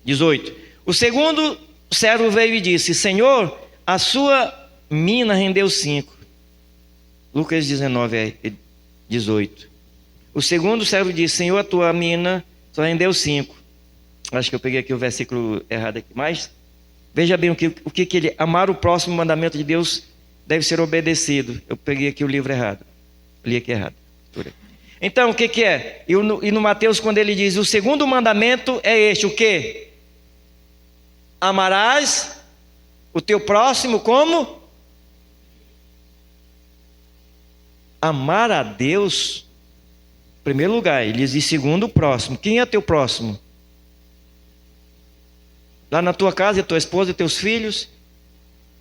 18. O segundo servo veio e disse, Senhor, a sua mina rendeu 5. Lucas 19, 18. O segundo servo disse, Senhor, a tua mina só rendeu 5. Acho que eu peguei aqui o versículo errado aqui, mas veja bem o que ele... Amar o próximo mandamento de Deus deve ser obedecido. Eu peguei aqui o livro errado. Li aqui errado. Então, o que é? E no Mateus, quando ele diz, o segundo mandamento é este, o quê? Amarás o teu próximo como? Amar a Deus, em primeiro lugar, ele diz, e segundo o próximo. Quem é teu próximo? lá na tua casa, de tua esposa, de teus filhos,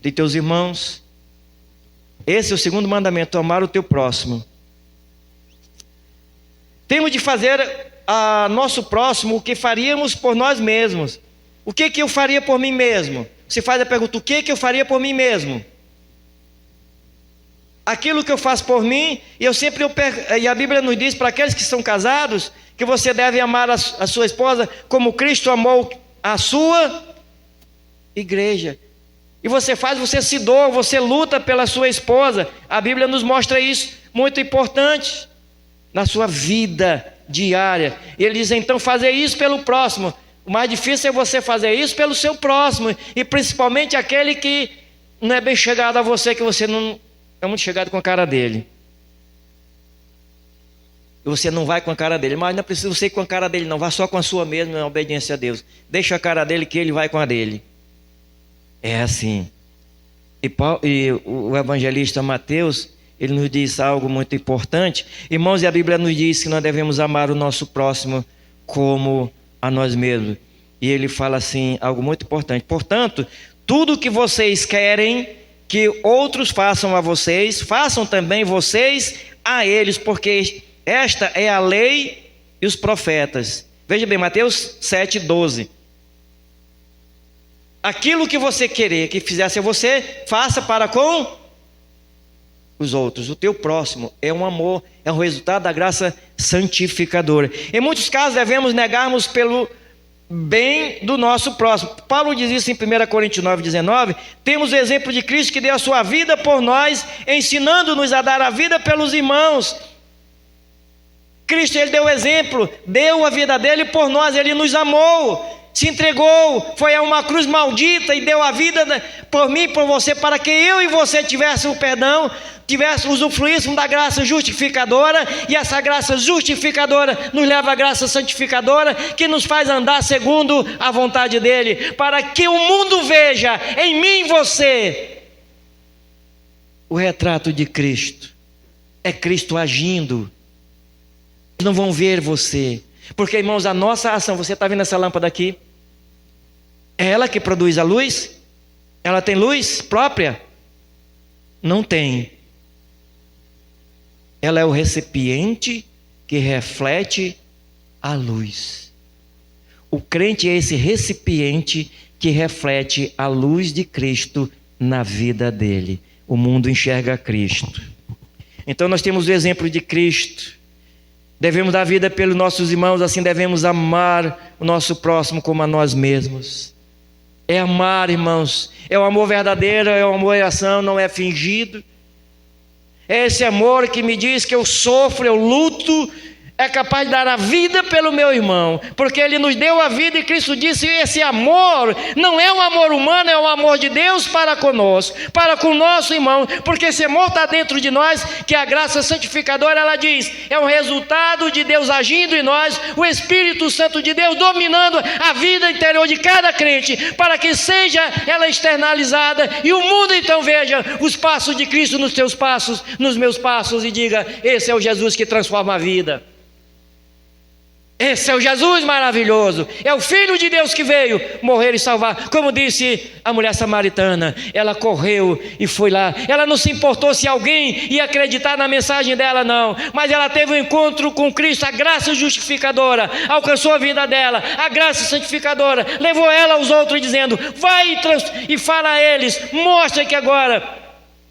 de teus irmãos. Esse é o segundo mandamento, amar o teu próximo. Temos de fazer a nosso próximo o que faríamos por nós mesmos. O que eu faria por mim mesmo? Você faz a pergunta, o que eu faria por mim mesmo? Aquilo que eu faço por mim, e a Bíblia nos diz para aqueles que são casados, que você deve amar a sua esposa como Cristo amou a sua igreja. E você se doa, você luta pela sua esposa. A Bíblia nos mostra isso, muito importante, na sua vida diária. E ele diz, então, fazer isso pelo próximo. O mais difícil é você fazer isso pelo seu próximo, e principalmente aquele que não é bem chegado a você, que você não é muito chegado com a cara dele. E você não vai com a cara dele, mas não é preciso você ir com a cara dele, não. Vá só com a sua mesmo, na obediência a Deus. Deixa a cara dele que ele vai com a dele. É assim. E o evangelista Mateus, ele nos diz algo muito importante. Irmãos, e a Bíblia nos diz que nós devemos amar o nosso próximo como a nós mesmos. E ele fala assim, algo muito importante. Portanto, tudo que vocês querem que outros façam a vocês, façam também vocês a eles, porque esta é a lei e os profetas. Veja bem, Mateus 7:12. Aquilo que você querer que fizesse a você, faça para com os outros. O teu próximo é um amor, é um resultado da graça santificadora. Em muitos casos devemos negarmos pelo bem do nosso próximo. Paulo diz isso em 1 Coríntios 9:19. Temos o exemplo de Cristo que deu a sua vida por nós, ensinando-nos a dar a vida pelos irmãos. Cristo, ele deu o exemplo, deu a vida dele por nós, ele nos amou, se entregou, foi a uma cruz maldita e deu a vida por mim e por você, para que eu e você tivéssemos o perdão, usufruíssemos da graça justificadora, e essa graça justificadora nos leva à graça santificadora, que nos faz andar segundo a vontade dele, para que o mundo veja em mim e você o retrato de Cristo. É Cristo agindo. Eles não vão ver você, porque, irmãos, a nossa ação, você está vendo essa lâmpada aqui? É ela que produz a luz? Ela tem luz própria? Não tem. Ela é o recipiente que reflete a luz. O crente é esse recipiente que reflete a luz de Cristo na vida dele. O mundo enxerga Cristo. Então nós temos o exemplo de Cristo. Devemos dar vida pelos nossos irmãos, assim devemos amar o nosso próximo como a nós mesmos. É amar, irmãos, é o amor verdadeiro, é o amor em ação, não é fingido. É esse amor que me diz que eu sofro, eu luto, é capaz de dar a vida pelo meu irmão, porque ele nos deu a vida, e Cristo disse, esse amor não é um amor humano, é um amor de Deus para conosco, para com o nosso irmão, porque esse amor está dentro de nós, que a graça santificadora, ela diz, é um resultado de Deus agindo em nós, o Espírito Santo de Deus dominando a vida interior de cada crente, para que seja ela externalizada, e o mundo então veja os passos de Cristo nos teus passos, nos meus passos, e diga, esse é o Jesus que transforma a vida. Esse é o Jesus maravilhoso, é o Filho de Deus que veio morrer e salvar. Como disse a mulher samaritana, ela correu e foi lá. Ela não se importou se alguém ia acreditar na mensagem dela, não, mas ela teve um encontro com Cristo. A graça justificadora alcançou a vida dela, a graça santificadora levou ela aos outros, dizendo, vai e fala a eles, mostra que agora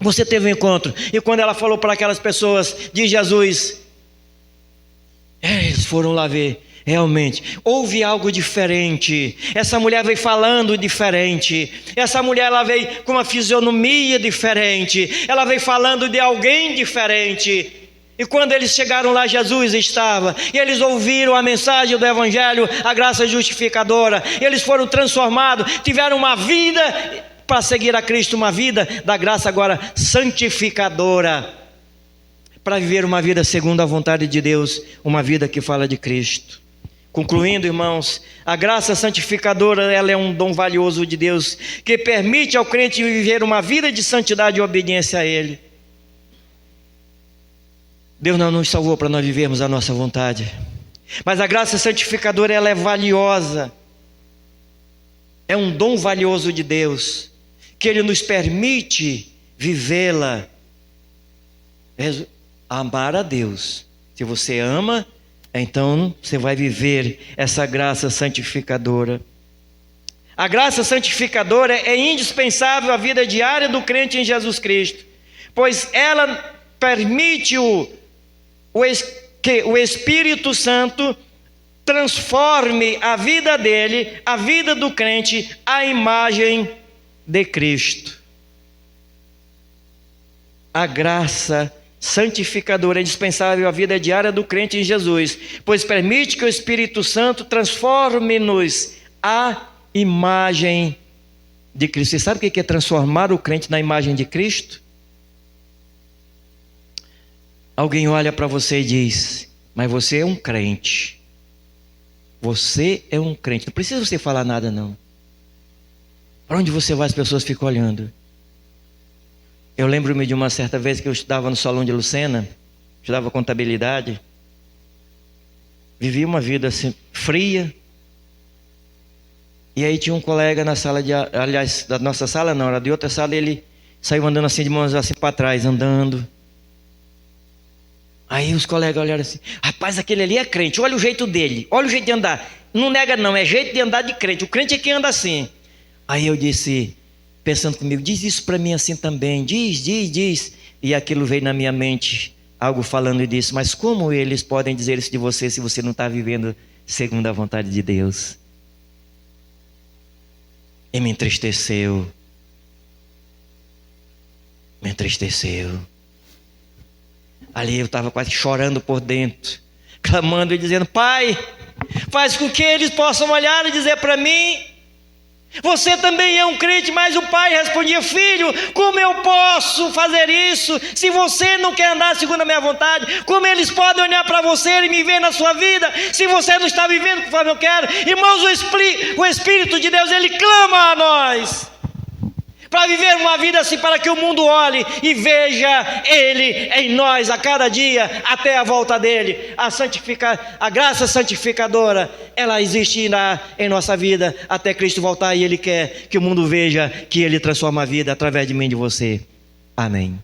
você teve um encontro. E quando ela falou para aquelas pessoas de Jesus, eles foram lá ver, realmente, houve algo diferente. Essa mulher veio falando diferente. Essa mulher, ela veio com uma fisionomia diferente. Ela veio falando de alguém diferente. E quando eles chegaram lá, Jesus estava. E eles ouviram a mensagem do Evangelho, a graça justificadora. E eles foram transformados, tiveram uma vida para seguir a Cristo, uma vida da graça agora santificadora, para viver uma vida segundo a vontade de Deus, uma vida que fala de Cristo. Concluindo, irmãos, a graça santificadora, ela é um dom valioso de Deus, que permite ao crente viver uma vida de santidade e obediência a Ele. Deus não nos salvou para nós vivermos a nossa vontade, mas a graça santificadora, ela é valiosa. é um dom valioso de Deus, que Ele nos permite vivê-la. Amar a Deus. Se você ama, então você vai viver essa graça santificadora. A graça santificadora é indispensável à vida diária do crente em Jesus Cristo, pois ela permite que o Espírito Santo transforme a vida dele, a vida do crente, à imagem de Cristo. A graça santificadora é indispensável à vida diária do crente em Jesus, pois permite que o Espírito Santo transforme-nos à imagem de Cristo. Você sabe o que é transformar o crente na imagem de Cristo? Alguém olha para você e diz: mas você é um crente. Você é um crente. Não precisa você falar nada, não. Para onde você vai, as pessoas ficam olhando. Eu lembro-me de uma certa vez que eu estudava no Salão de Lucena, estudava contabilidade, vivia uma vida assim, fria, e aí tinha um colega na sala aliás, da nossa sala não, era de outra sala, ele saiu andando assim de mãos assim para trás, andando. Aí os colegas olharam assim: rapaz, aquele ali é crente, olha o jeito dele, olha o jeito de andar. Não nega não, é jeito de andar de crente, o crente é que anda assim. Aí eu disse, pensando comigo, diz isso para mim assim também, diz. E aquilo veio na minha mente, algo falando e disse: mas como eles podem dizer isso de você se você não está vivendo segundo a vontade de Deus? E me entristeceu. Ali eu estava quase chorando por dentro, clamando e dizendo: Pai, faz com que eles possam olhar e dizer para mim: você também é um crente. Mas o pai respondia: filho, como eu posso fazer isso se você não quer andar segundo a minha vontade? Como eles podem olhar para você e me ver na sua vida se você não está vivendo conforme eu quero? Irmãos, o Espírito de Deus, Ele clama a nós para viver uma vida assim, para que o mundo olhe e veja Ele em nós a cada dia, até a volta dEle. A graça santificadora, ela existe em nossa vida até Cristo voltar, e Ele quer que o mundo veja que Ele transforma a vida através de mim e de você. Amém.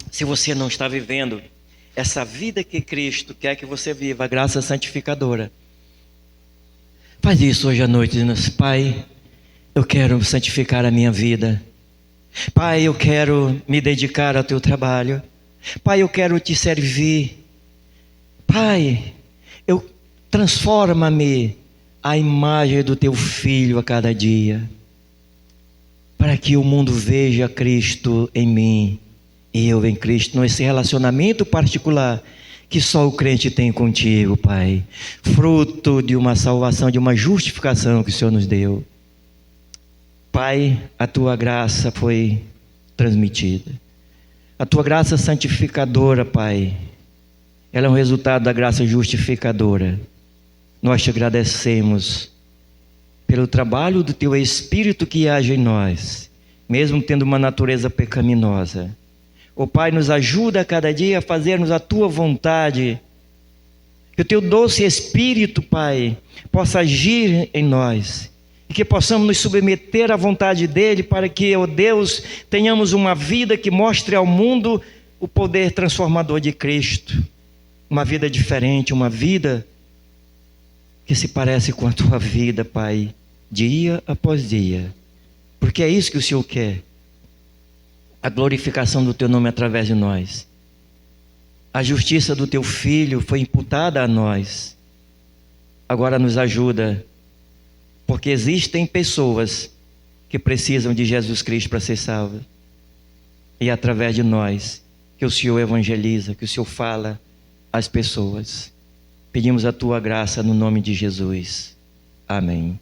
Se você não está vivendo essa vida que Cristo quer que você viva, a graça santificadora, faz isso hoje à noite, dizendo: Pai, eu quero santificar a minha vida. Pai, eu quero me dedicar ao Teu trabalho. Pai, eu quero Te servir. Pai, transforma-me à imagem do Teu Filho a cada dia, para que o mundo veja Cristo em mim e eu em Cristo, nesse relacionamento particular que só o crente tem contigo, Pai, fruto de uma salvação, de uma justificação que o Senhor nos deu. Pai, a Tua graça foi transmitida. A Tua graça santificadora, Pai, ela é um resultado da graça justificadora. Nós Te agradecemos pelo trabalho do Teu Espírito que age em nós, mesmo tendo uma natureza pecaminosa. Ó Pai, nos ajuda a cada dia a fazermos a Tua vontade. Que o Teu doce Espírito, Pai, possa agir em nós. E que possamos nos submeter à vontade dEle, para que, ó Deus, tenhamos uma vida que mostre ao mundo o poder transformador de Cristo. Uma vida diferente, uma vida que se parece com a Tua vida, Pai, dia após dia. Porque é isso que o Senhor quer. A glorificação do Teu nome através de nós. A justiça do Teu Filho foi imputada a nós. Agora nos ajuda, porque existem pessoas que precisam de Jesus Cristo para ser salvas. E é através de nós que o Senhor evangeliza, que o Senhor fala às pessoas. Pedimos a Tua graça no nome de Jesus. Amém.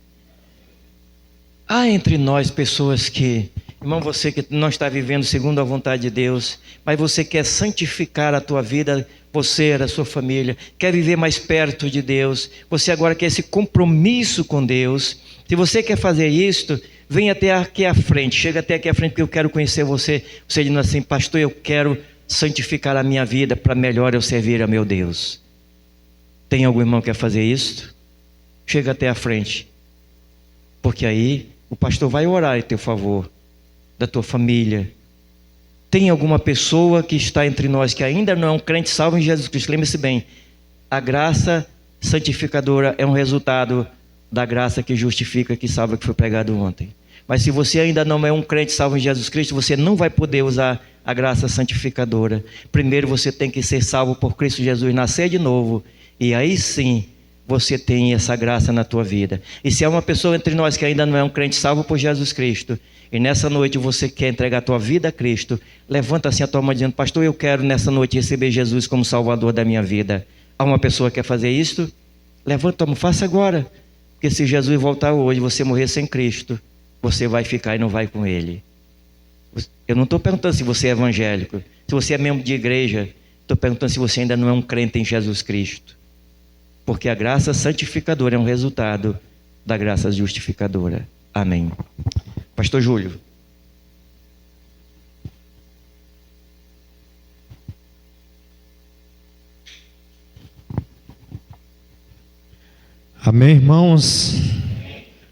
Há entre nós pessoas que, irmão, você que não está vivendo segundo a vontade de Deus, mas você quer santificar a tua vida, você, a sua família, quer viver mais perto de Deus, você agora quer esse compromisso com Deus. Se você quer fazer isto, vem até aqui à frente, chega até aqui à frente, porque eu quero conhecer você. Você diz assim: pastor, eu quero santificar a minha vida para melhor eu servir a meu Deus. Tem algum irmão que quer fazer isso? Chega até a frente. Porque aí o pastor vai orar em teu favor, da tua família. Tem alguma pessoa que está entre nós que ainda não é um crente salvo em Jesus Cristo? Lembre-se bem, a graça santificadora é um resultado da graça que justifica, que salva, que foi pregado ontem. Mas se você ainda não é um crente salvo em Jesus Cristo, você não vai poder usar a graça santificadora. Primeiro você tem que ser salvo por Cristo Jesus, nascer de novo, e aí sim você tem essa graça na tua vida. E se há uma pessoa entre nós que ainda não é um crente salvo por Jesus Cristo, e nessa noite você quer entregar a tua vida a Cristo, levanta assim a tua mão dizendo: pastor, eu quero nessa noite receber Jesus como Salvador da minha vida. Há uma pessoa que quer fazer isto? Levanta a mão, faça agora. Porque se Jesus voltar hoje, você morrer sem Cristo, você vai ficar e não vai com Ele. Eu não estou perguntando se você é evangélico, se você é membro de igreja. Estou perguntando se você ainda não é um crente em Jesus Cristo. Porque a graça santificadora é um resultado da graça justificadora. Amém. Pastor Júlio. Amém, irmãos?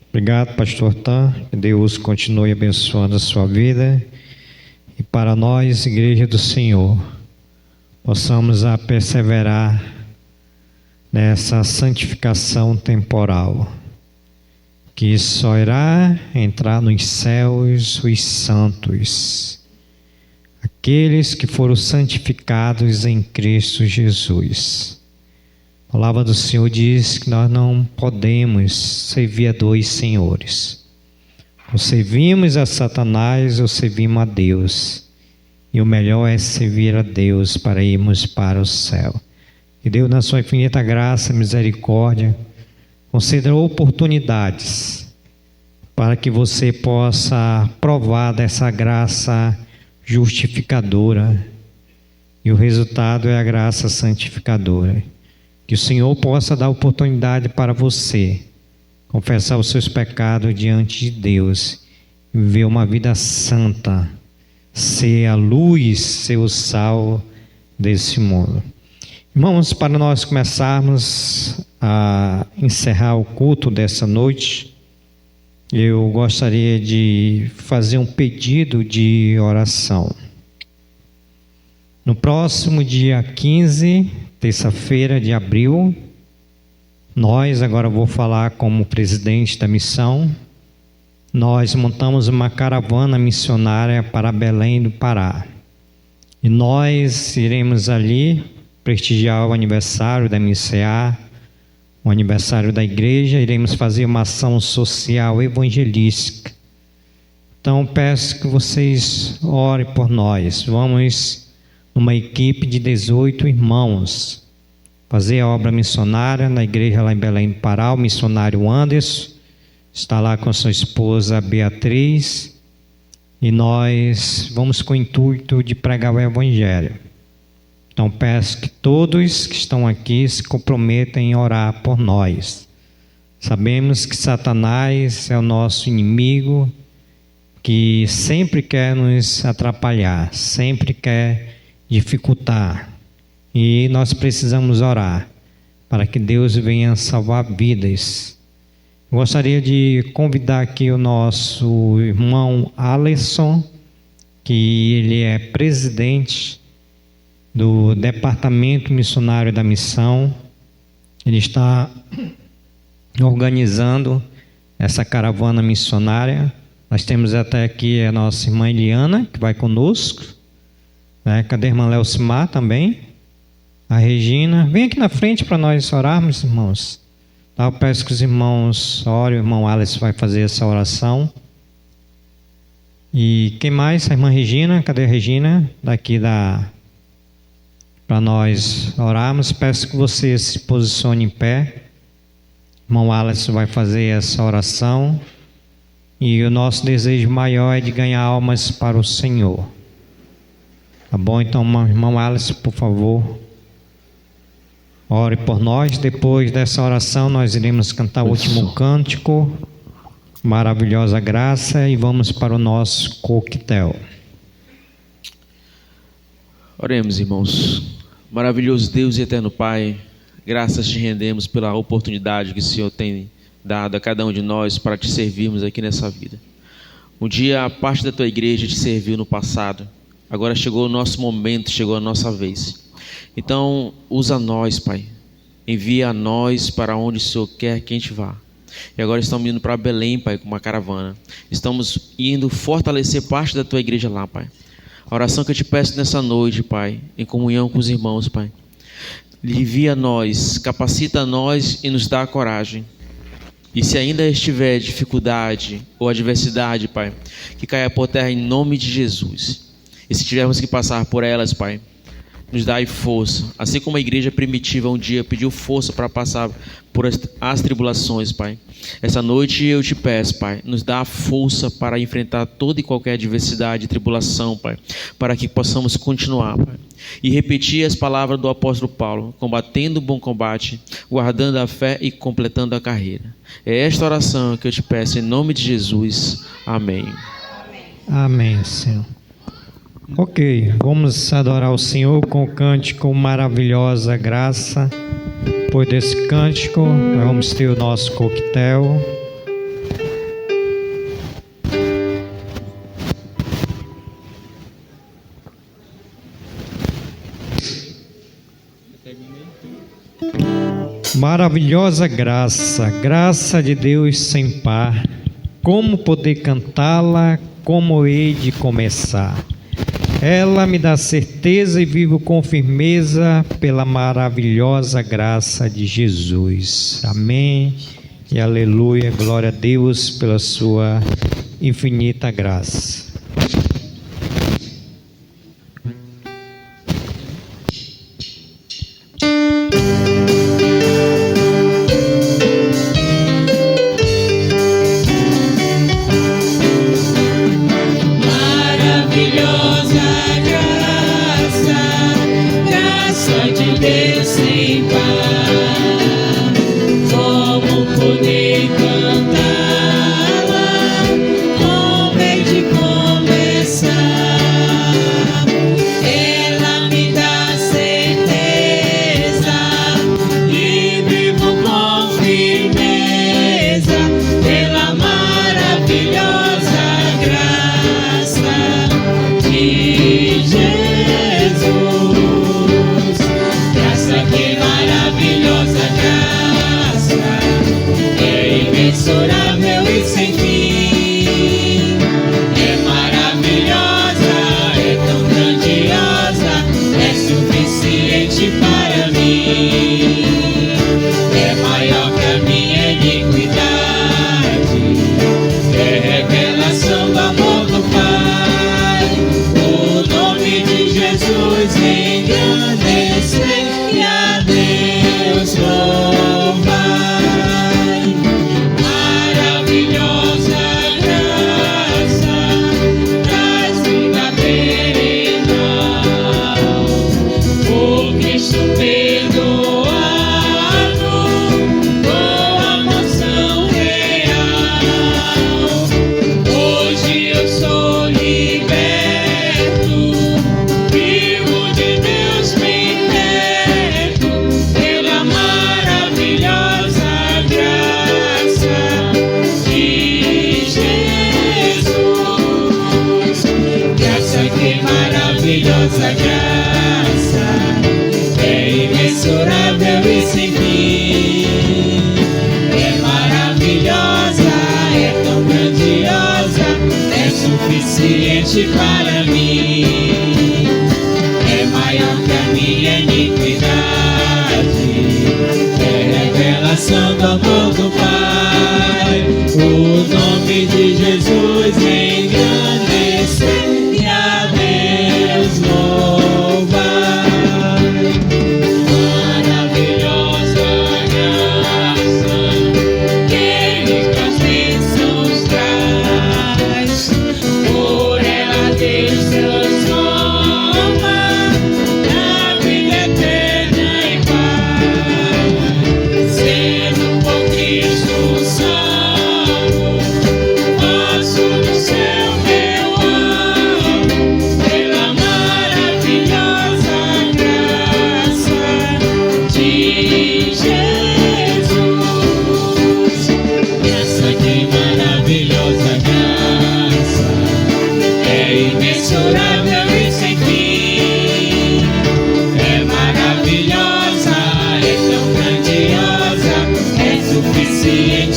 Obrigado, pastor Tan. Que Deus continue abençoando a sua vida. E para nós, Igreja do Senhor, possamos a perseverar nessa santificação temporal, que só irá entrar nos céus os santos, aqueles que foram santificados em Cristo Jesus. A palavra do Senhor diz que nós não podemos servir a dois senhores. Ou servimos a Satanás ou servimos a Deus. E o melhor é servir a Deus para irmos para o céu. Que Deus, na sua infinita graça e misericórdia, conceda oportunidades para que você possa provar dessa graça justificadora. E o resultado é a graça santificadora. Que o Senhor possa dar oportunidade para você confessar os seus pecados diante de Deus e viver uma vida santa, ser a luz, ser o sal desse mundo. Irmãos, para nós começarmos a encerrar o culto dessa noite, eu gostaria de fazer um pedido de oração. No próximo dia 15, terça-feira de abril, agora vou falar como presidente da missão, nós montamos uma caravana missionária para Belém do Pará. E nós iremos ali prestigiar o aniversário da MCA, o aniversário da igreja, iremos fazer uma ação social evangelística. Então peço que vocês orem por nós. Vamos uma equipe de 18 irmãos fazer a obra missionária na igreja lá em Belém do Pará. O missionário Anderson está lá com sua esposa Beatriz, e nós vamos com o intuito de pregar o evangelho. Então peço que todos que estão aqui se comprometam em orar por nós. Sabemos que Satanás é o nosso inimigo, que sempre quer nos atrapalhar, sempre quer dificultar, e nós precisamos orar para que Deus venha salvar vidas. Gostaria de convidar aqui o nosso irmão Alisson, que ele é presidente do Departamento Missionário da Missão. Ele está organizando essa caravana missionária. Nós temos até aqui a nossa irmã Eliana, que vai conosco. Cadê a irmã Leocimar também? A Regina. Vem aqui na frente para nós orarmos, irmãos. Eu peço que os irmãos orem. O irmão Alex vai fazer essa oração. E quem mais? A irmã Regina. Cadê a Regina? Daqui para nós orarmos. Peço que você se posicione em pé. O irmão Alex vai fazer essa oração. E o nosso desejo maior é de ganhar almas para o Senhor. Tá bom? Então, irmão Alex, por favor, ore por nós. Depois dessa oração, nós iremos cantar o último cântico, Maravilhosa Graça, e vamos para o nosso coquetel. Oremos, irmãos. Maravilhoso Deus e eterno Pai, graças te rendemos pela oportunidade que o Senhor tem dado a cada um de nós para te servirmos aqui nessa vida. Um dia a parte da tua igreja te serviu no passado, agora chegou o nosso momento, chegou a nossa vez. Então usa nós, Pai, envia a nós para onde o Senhor quer que a gente vá. E agora estamos indo para Belém, Pai, com uma caravana. Estamos indo fortalecer parte da tua igreja lá, Pai. A oração que eu te peço nessa noite, Pai, em comunhão com os irmãos, Pai. Envia a nós, capacita a nós e nos dá a coragem. E se ainda estiver dificuldade ou adversidade, Pai, que caia por terra em nome de Jesus. E se tivermos que passar por elas, Pai, nos dai força, assim como a igreja primitiva um dia pediu força para passar por as tribulações, Pai. Essa noite eu te peço, Pai, nos dá força para enfrentar toda e qualquer adversidade e tribulação, Pai, para que possamos continuar, Pai. E repetir as palavras do apóstolo Paulo: combatendo o bom combate, guardando a fé e completando a carreira. É esta oração que eu te peço em nome de Jesus. Amém. Amém, Senhor. Ok, vamos adorar o Senhor com o cântico Maravilhosa Graça. Depois desse cântico, nós vamos ter o nosso coquetel. Maravilhosa graça, graça de Deus sem par. Como poder cantá-la, como hei de começar? Ela me dá certeza e vivo com firmeza pela maravilhosa graça de Jesus. Amém e aleluia. Glória a Deus pela sua infinita graça. Maravilhosa graça, é imensurável e sem fim. É maravilhosa, é tão grandiosa, é suficiente para mim. É maior que a minha iniquidade, é revelação do amor do Pai. O nome de Jesus engrandecer. Por ela Deus transforma na vida eterna.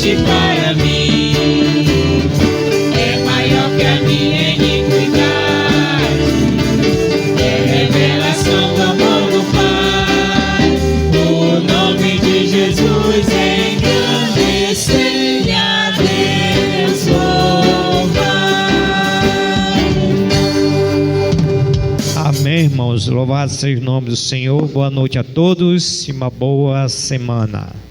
existe para mim. É maior que a minha iniquidade, é revelação do amor do Pai. O nome de Jesus engrandecer e a Deus louvar. Amém, irmãos. Louvado seja o nome do Senhor. Boa noite a todos e uma boa semana.